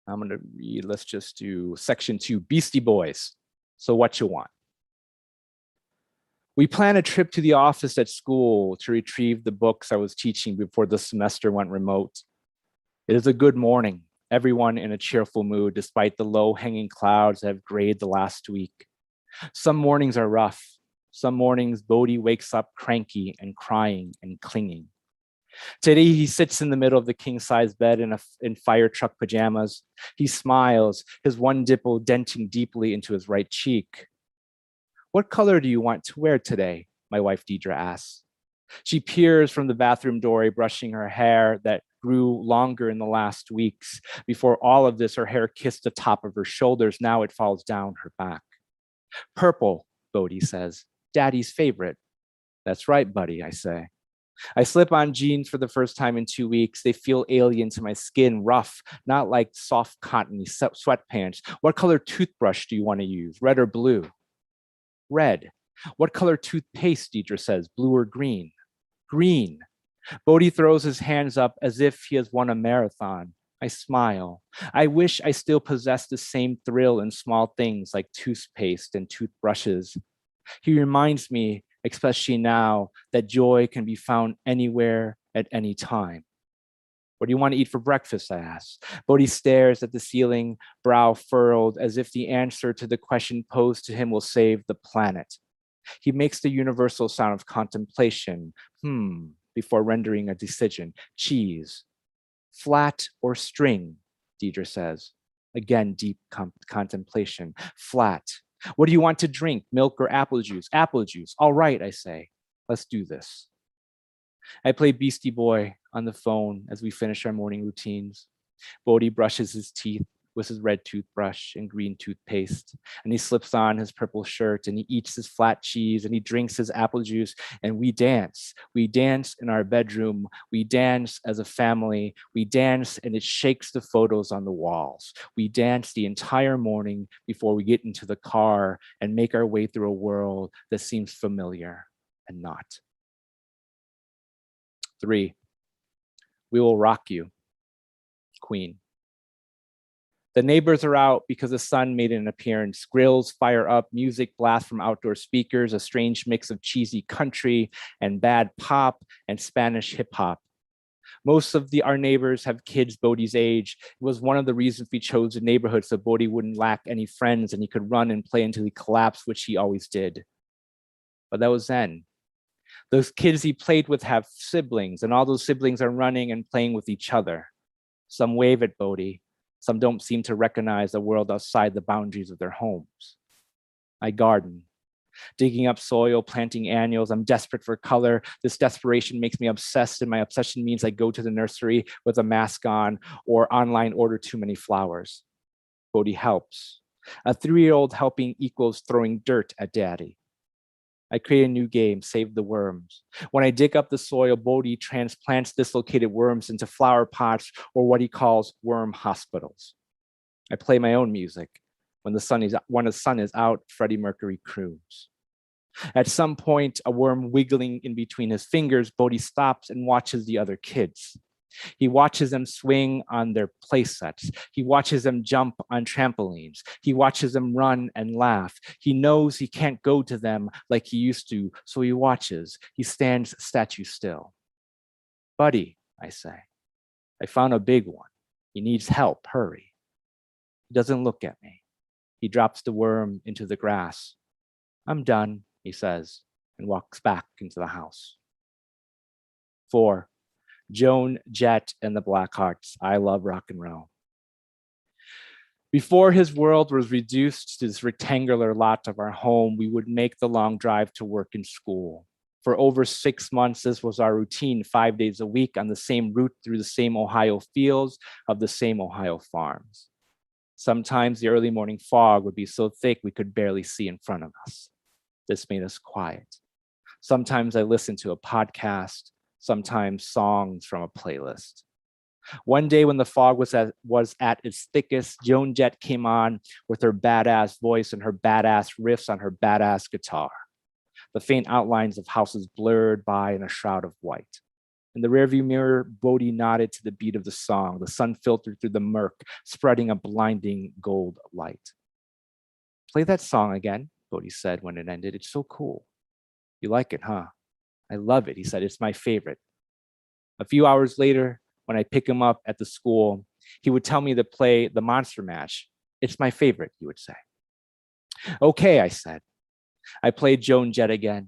I'm going to read, let's just do section 2, Beastie Boys. So what you want? We planned a trip to the office at school to retrieve the books I was teaching before the semester went remote. It is a good morning, everyone in a cheerful mood, despite the low-hanging clouds that have grayed the last week. Some mornings are rough. Some mornings, Bodhi wakes up cranky and crying and clinging. Today, he sits in the middle of the king-size bed in fire truck pajamas. He smiles, his one dimple denting deeply into his right cheek. What color do you want to wear today? My wife Deidre asks. She peers from the bathroom doorway, brushing her hair that grew longer in the last weeks. Before all of this, her hair kissed the top of her shoulders. Now it falls down her back. Purple, Bodhi says, Daddy's favorite. That's right, buddy, I say. I slip on jeans for the first time in 2 weeks. They feel alien to my skin, rough, not like soft cottony sweatpants. What color toothbrush do you want to use, red or blue? Red. What color toothpaste, Deidre says, blue or green? Green. Bodhi throws his hands up as if he has won a marathon. I smile. I wish I still possessed the same thrill in small things like toothpaste and toothbrushes. He reminds me, especially now, that joy can be found anywhere at any time. What do you want to eat for breakfast? I ask. Bodhi stares at the ceiling, brow furrowed, as if the answer to the question posed to him will save the planet. He makes the universal sound of contemplation, before rendering a decision. Cheese. Flat or string, Deidre says. Again, deep contemplation. Flat. What do you want to drink? Milk or apple juice? Apple juice. All right, I say. Let's do this. I play Beastie Boy on the phone as we finish our morning routines. Bodhi brushes his teeth with his red toothbrush and green toothpaste, and he slips on his purple shirt, and he eats his flat cheese, and he drinks his apple juice, and we dance. We dance in our bedroom. We dance as a family. We dance, and it shakes the photos on the walls. We dance the entire morning before we get into the car and make our way through a world that seems familiar and not. 3, we will rock you, Queen. The neighbors are out because the sun made an appearance. Grills fire up, music blasts from outdoor speakers, a strange mix of cheesy country and bad pop and Spanish hip hop. Most of our neighbors have kids Bodhi's age. It was one of the reasons we chose the neighborhood so Bodhi wouldn't lack any friends and he could run and play until he collapsed, which he always did. But that was then. Those kids he played with have siblings, and all those siblings are running and playing with each other. Some wave at Bodhi. Some don't seem to recognize the world outside the boundaries of their homes. I garden, digging up soil, planting annuals. I'm desperate for color. This desperation makes me obsessed, and my obsession means I go to the nursery with a mask on or online order too many flowers. Bodhi helps. A 3-year-old helping equals throwing dirt at daddy. I create a new game, Save the Worms. When I dig up the soil, Bodhi transplants dislocated worms into flower pots or what he calls worm hospitals. I play my own music. When the sun is out, Freddie Mercury croons. At some point, a worm wiggling in between his fingers, Bodhi stops and watches the other kids. He watches them swing on their play sets. He watches them jump on trampolines. He watches them run and laugh. He knows he can't go to them like he used to, so he watches. He stands statue still. Buddy, I say, I found a big one. He needs help, hurry. He doesn't look at me. He drops the worm into the grass. I'm done, he says, and walks back into the house. 4. Joan Jett and the Blackhearts. I love rock and roll. Before his world was reduced to this rectangular lot of our home, we would make the long drive to work and school. For over 6 months, this was our routine, 5 days a week on the same route through the same Ohio fields of the same Ohio farms. Sometimes the early morning fog would be so thick we could barely see in front of us. This made us quiet. Sometimes I listen to a podcast, sometimes songs from a playlist. One day when the fog was at its thickest, Joan Jett came on with her badass voice and her badass riffs on her badass guitar. The faint outlines of houses blurred by in a shroud of white. In the rearview mirror, Bodhi nodded to the beat of the song. The sun filtered through the murk, spreading a blinding gold light. Play that song again, Bodhi said when it ended. It's so cool. You like it, huh? I love it, he said. It's my favorite. A few hours later, when I pick him up at the school, he would tell me to play the Monster Mash. It's my favorite, he would say. Okay, I said. I played Joan Jett again.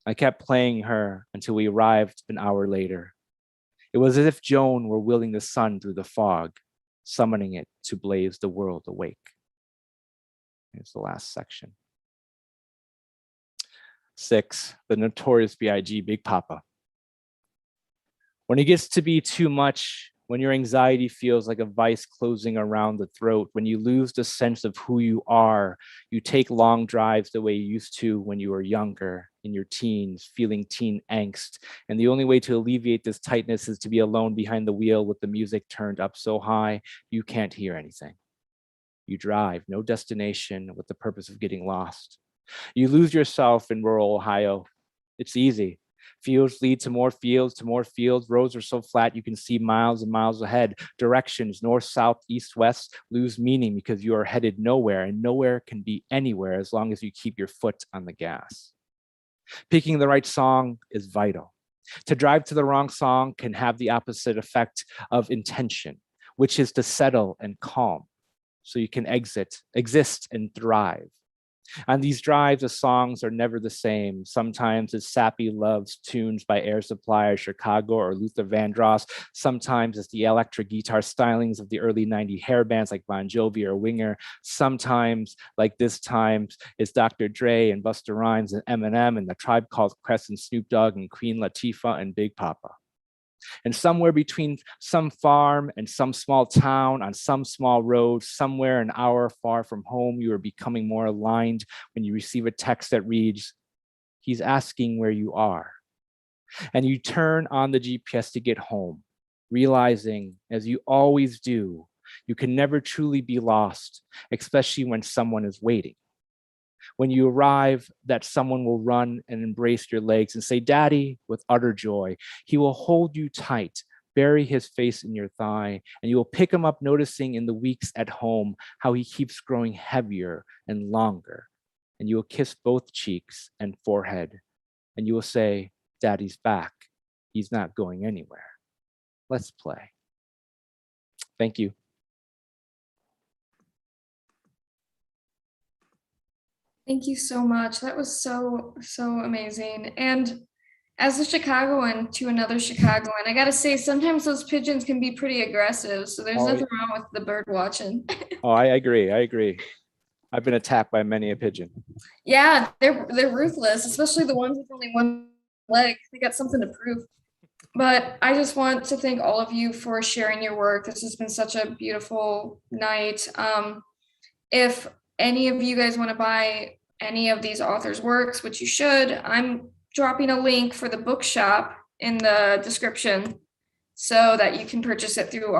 I kept playing her until we arrived an hour later. It was as if Joan were willing the sun through the fog, summoning it to blaze the world awake. Here's the last section. 6, the Notorious B.I.G. Big Papa. When it gets to be too much, when your anxiety feels like a vice closing around the throat, when you lose the sense of who you are, you take long drives the way you used to when you were younger, in your teens, feeling teen angst. And the only way to alleviate this tightness is to be alone behind the wheel with the music turned up so high, you can't hear anything. You drive, no destination, with the purpose of getting lost. You lose yourself in rural Ohio. It's easy. Fields lead to more fields, to more fields. Roads are so flat you can see miles and miles ahead. Directions, north, south, east, west, lose meaning because you are headed nowhere, and nowhere can be anywhere as long as you keep your foot on the gas. Picking the right song is vital. To drive to the wrong song can have the opposite effect of intention, which is to settle and calm so you can exist and thrive. On these drives, the songs are never the same. Sometimes it's sappy loves tunes by Air Supply or Chicago or Luther Vandross. Sometimes it's the electric guitar stylings of the early 90s hair bands like Bon Jovi or Winger. Sometimes, like this time, it's Dr. Dre and Busta Rhymes and Eminem and the Tribe Called Quest and Snoop Dogg and Queen Latifah and Big Papa. And somewhere between some farm and some small town on some small road, somewhere an hour far from home, you are becoming more aligned when you receive a text that reads, "He's asking where you are." And you turn on the GPS to get home, realizing, as you always do, you can never truly be lost, especially when someone is waiting. When you arrive, that someone will run and embrace your legs and say, "Daddy," with utter joy. He will hold you tight, bury his face in your thigh, and you will pick him up, noticing in the weeks at home how he keeps growing heavier and longer. And you will kiss both cheeks and forehead, and you will say, "Daddy's back. He's not going anywhere. Let's play." Thank you. Thank you so much. That was so amazing. And as a Chicagoan to another Chicagoan, I gotta say, sometimes those pigeons can be pretty aggressive. So there's nothing wrong with the bird watching. Oh, I agree. I've been attacked by many a pigeon. Yeah, they're ruthless, especially the ones with only one leg. They got something to prove. But I just want to thank all of you for sharing your work. This has been such a beautiful night. If any of you guys want to buy any of these authors' works, which you should, I'm dropping a link for the bookshop in the description so that you can purchase it through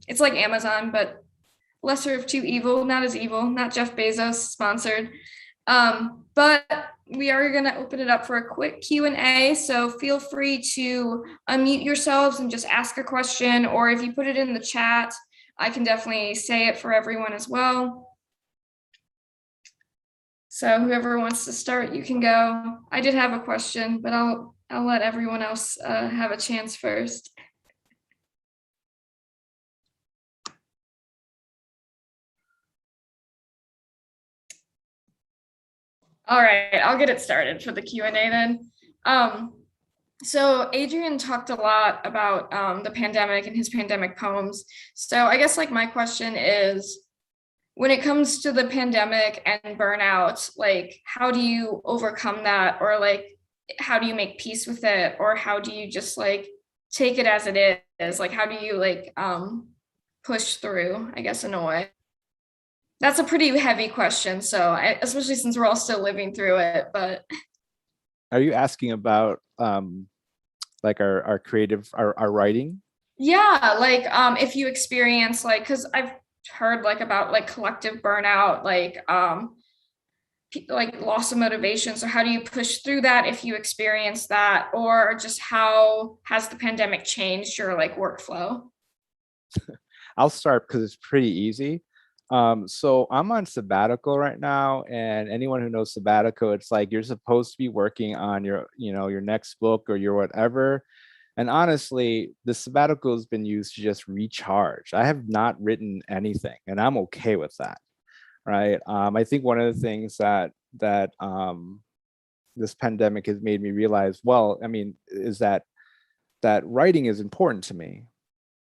it's like Amazon, but lesser of two evil, not as evil, not Jeff Bezos sponsored. But we are going to open it up for a quick Q&A. So feel free to unmute yourselves and just ask a question, or if you put it in the chat, I can definitely say it for everyone as well. So whoever wants to start, you can go. I did have a question, but I'll let everyone else have a chance first. All right, I'll get it started for the Q&A then. So Adrian talked a lot about the pandemic and his pandemic poems. So I guess like my question is, when it comes to the pandemic and burnout, like how do you overcome that, or like how do you make peace with it, or how do you just like take it as it is? Like how do you like push through, I guess, in a way? That's a pretty heavy question, so especially since we're all still living through it, but Are you asking about like our creative, our writing? Yeah, like if you experience like, because I've heard like about like collective burnout, like loss of motivation. So how do you push through that if you experience that, or just how has the pandemic changed your like workflow? I'll start because it's pretty easy. So I'm on sabbatical right now, and anyone who knows sabbatical, it's like you're supposed to be working on your, your next book or your whatever. And honestly, the sabbatical has been used to just recharge. I have not written anything, and I'm okay with that, right? I think one of the things that this pandemic has made me realize, well, I mean, is that writing is important to me,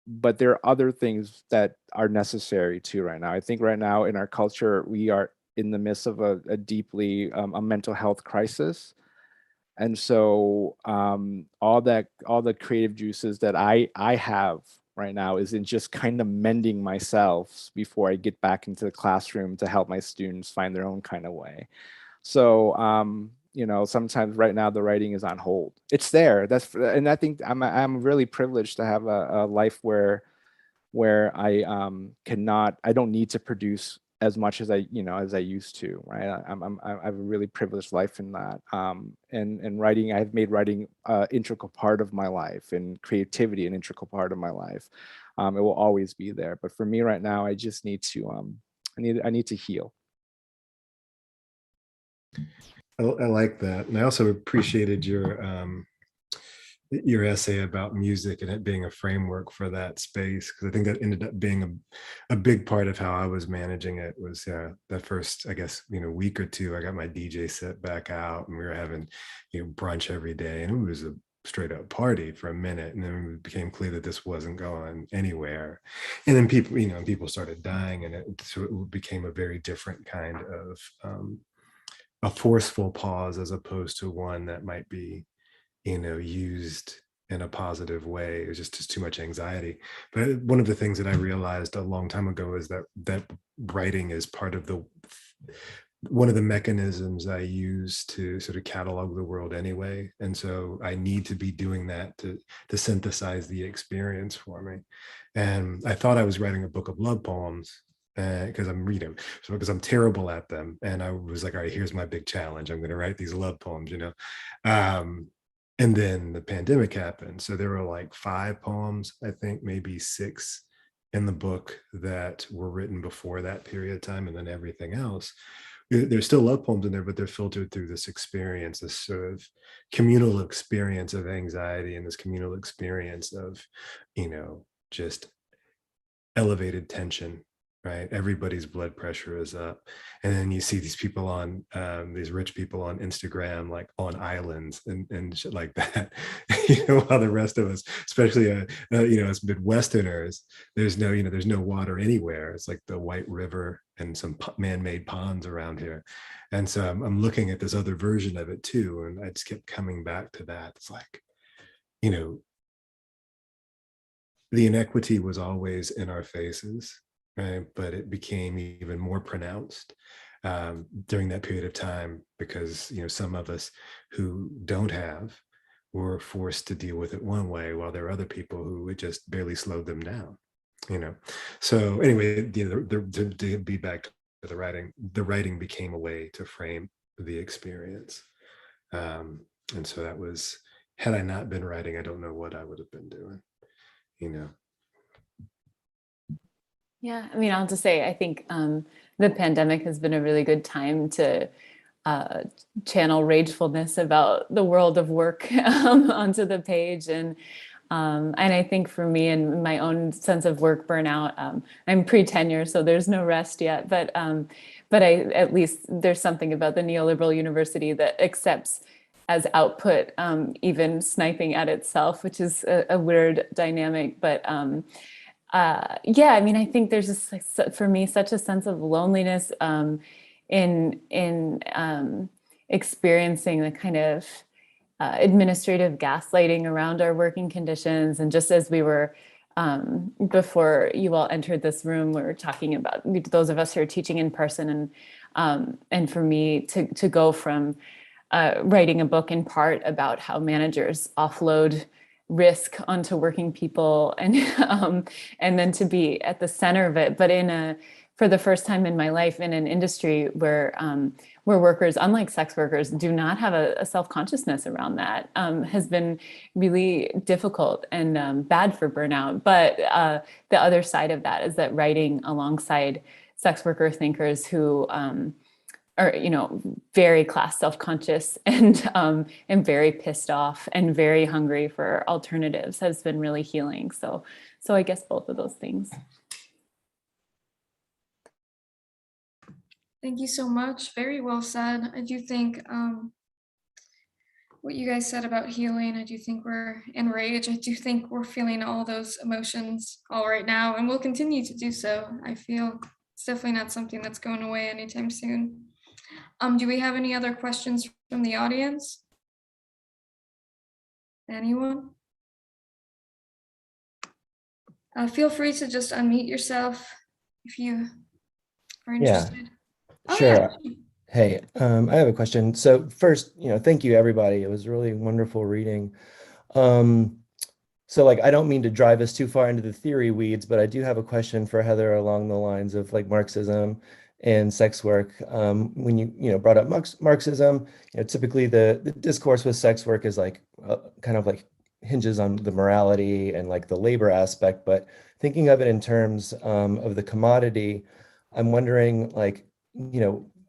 but there are other things that are necessary too right now. I think right now in our culture, we are in the midst of a deeply a mental health crisis. And so all the creative juices that I have right now is in just kind of mending myself before I get back into the classroom to help my students find their own kind of way. So sometimes right now the writing is on hold. It's there. And I think I'm really privileged to have a life where I don't need to produce as much as I used to, right? I have a really privileged life in that. And writing, I've made writing integral part of my life, and creativity an integral part of my life. It will always be there. But for me right now, I just need to I need to heal. I like that, and I also appreciated your essay about music and it being a framework for that space, because I think that ended up being a big part of how I was managing it. Was that first, I guess, week or two, I got my DJ set back out, and we were having brunch every day, and it was a straight up party for a minute, and then it became clear that this wasn't going anywhere, and then people started dying, and it became a very different kind of a forceful pause, as opposed to one that might be used in a positive way. It was just too much anxiety. But one of the things that I realized a long time ago is that writing is part of one of the mechanisms I use to sort of catalog the world anyway. And so I need to be doing that to synthesize the experience for me. And I thought I was writing a book of love poems, because because I'm terrible at them. And I was like, all right, here's my big challenge. I'm going to write these love poems, and then the pandemic happened. So there were like 5 poems, I think maybe 6 in the book that were written before that period of time. And then everything else, there's still love poems in there, but they're filtered through this experience, this sort of communal experience of anxiety, and this communal experience of, just elevated tension, right? Everybody's blood pressure is up. And then you see these people on these rich people on Instagram, like on islands and shit like that. While the rest of us, especially as Midwesterners, there's no water anywhere. It's like the White River and some man-made ponds around here. And so I'm looking at this other version of it too, and I just kept coming back to that. It's like, the inequity was always in our faces, right? But it became even more pronounced during that period of time, because some of us who don't have were forced to deal with it one way, while there are other people who it just barely slowed them down. So anyway, to be back to the writing became a way to frame the experience, and so that was, had I not been writing, I don't know what I would have been doing. Yeah, I mean, I'll just say, I think the pandemic has been a really good time to channel ragefulness about the world of work onto the page. And I think for me and my own sense of work burnout, I'm pre-tenure, so there's no rest yet. But at least there's something about the neoliberal university that accepts as output, even sniping at itself, which is a weird dynamic. But yeah, I mean, I think there's just like, for me, such a sense of loneliness in experiencing the kind of administrative gaslighting around our working conditions. And just as we were, before you all entered this room, we were talking about those of us who are teaching in person, and for me to go from writing a book in part about how managers offload risk onto working people, and then to be at the center of it, but for the first time in my life in an industry where workers, unlike sex workers, do not have a self-consciousness around that, has been really difficult and bad for burnout. But the other side of that is that writing alongside sex worker thinkers who are, very class self-conscious and very pissed off and very hungry for alternatives has been really healing. So I guess both of those things. Thank you so much. Very well said. I do think what you guys said about healing, I do think we're enraged. I do think we're feeling all those emotions all right now, and we'll continue to do so. I feel it's definitely not something that's going away anytime soon. Do we have any other questions from the audience? Anyone? Feel free to just unmute yourself if you are interested. Yeah, sure. Hey, I have a question. So first, thank you everybody. It was really wonderful reading. So I don't mean to drive us too far into the theory weeds, but I do have a question for Heather along the lines of Marxism and sex work. When you brought up Marxism, typically the discourse with sex work is kind of hinges on the morality and the labor aspect. But thinking of it in terms of the commodity, I'm wondering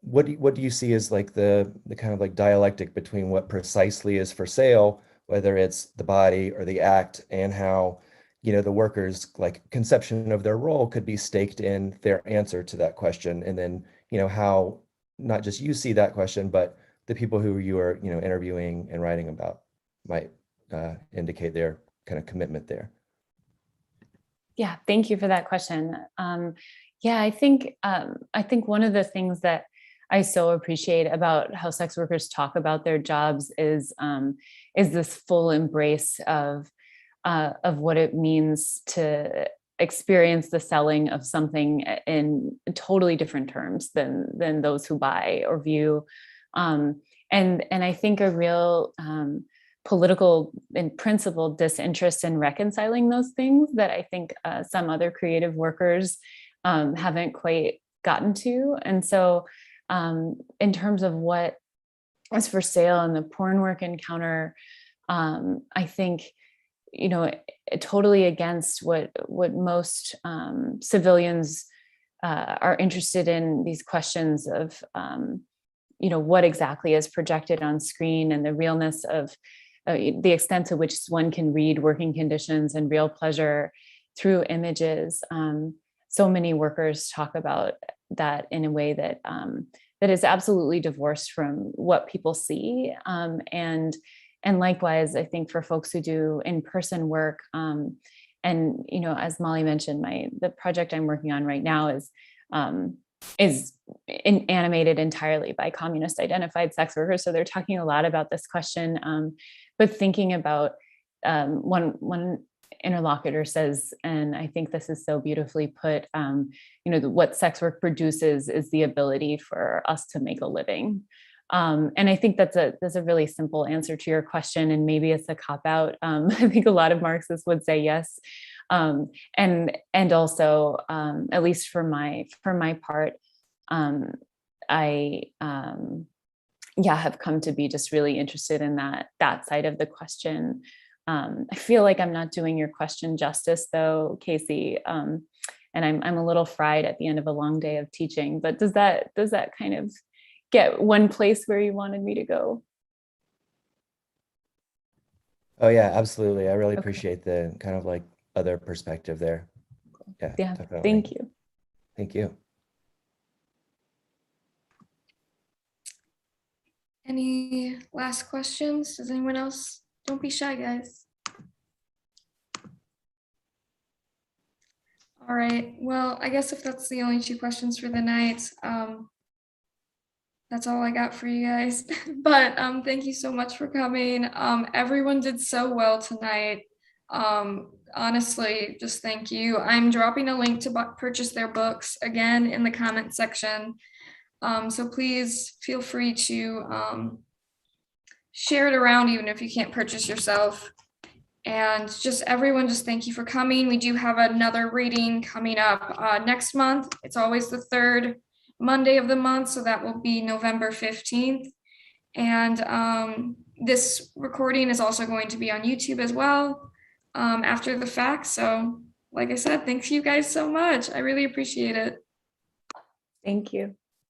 what do you see as the kind of dialectic between what precisely is for sale, whether it's the body or the act, and how the workers conception of their role could be staked in their answer to that question, and then how not just you see that question, but the people who you are interviewing and writing about might indicate their kind of commitment there. Yeah, thank you for that question. Yeah, I think one of the things that I so appreciate about how sex workers talk about their jobs is this full embrace of what it means to experience the selling of something in totally different terms than those who buy or view, and I think a real political and principled disinterest in reconciling those things that I think some other creative workers haven't quite gotten to. And so in terms of what is for sale in the porn work encounter, I think, totally against what most civilians are interested in, these questions of, what exactly is projected on screen, and the realness of the extent to which one can read working conditions and real pleasure through images. So many workers talk about that in a way that that is absolutely divorced from what people see. And likewise, I think for folks who do in-person work, and as Molly mentioned, the project I'm working on right now is animated entirely by communist identified sex workers. So they're talking a lot about this question, but thinking about one interlocutor says, and I think this is so beautifully put, what sex work produces is the ability for us to make a living. And I think that's a really simple answer to your question, and maybe it's a cop-out. I think a lot of Marxists would say yes. And also, at least for my part, I have come to be just really interested in that side of the question. I feel like I'm not doing your question justice though, Casey. And I'm a little fried at the end of a long day of teaching, but does that kind of get one place where you wanted me to go? Oh yeah, absolutely. I really appreciate the kind of other perspective there. Yeah, definitely. Thank you. Thank you. Any last questions? Does anyone else? Don't be shy, guys. All right, well, I guess if that's the only 2 questions for the night, that's all I got for you guys. But thank you so much for coming. Everyone did so well tonight. Honestly, just thank you. I'm dropping a link to purchase their books again in the comment section. So please feel free to share it around, even if you can't purchase yourself. And just everyone, just thank you for coming. We do have another reading coming up next month. It's always the third Monday of the month, so that will be November 15th. And this recording is also going to be on YouTube as well after the fact. So like I said, thank you guys so much. I really appreciate it. Thank you.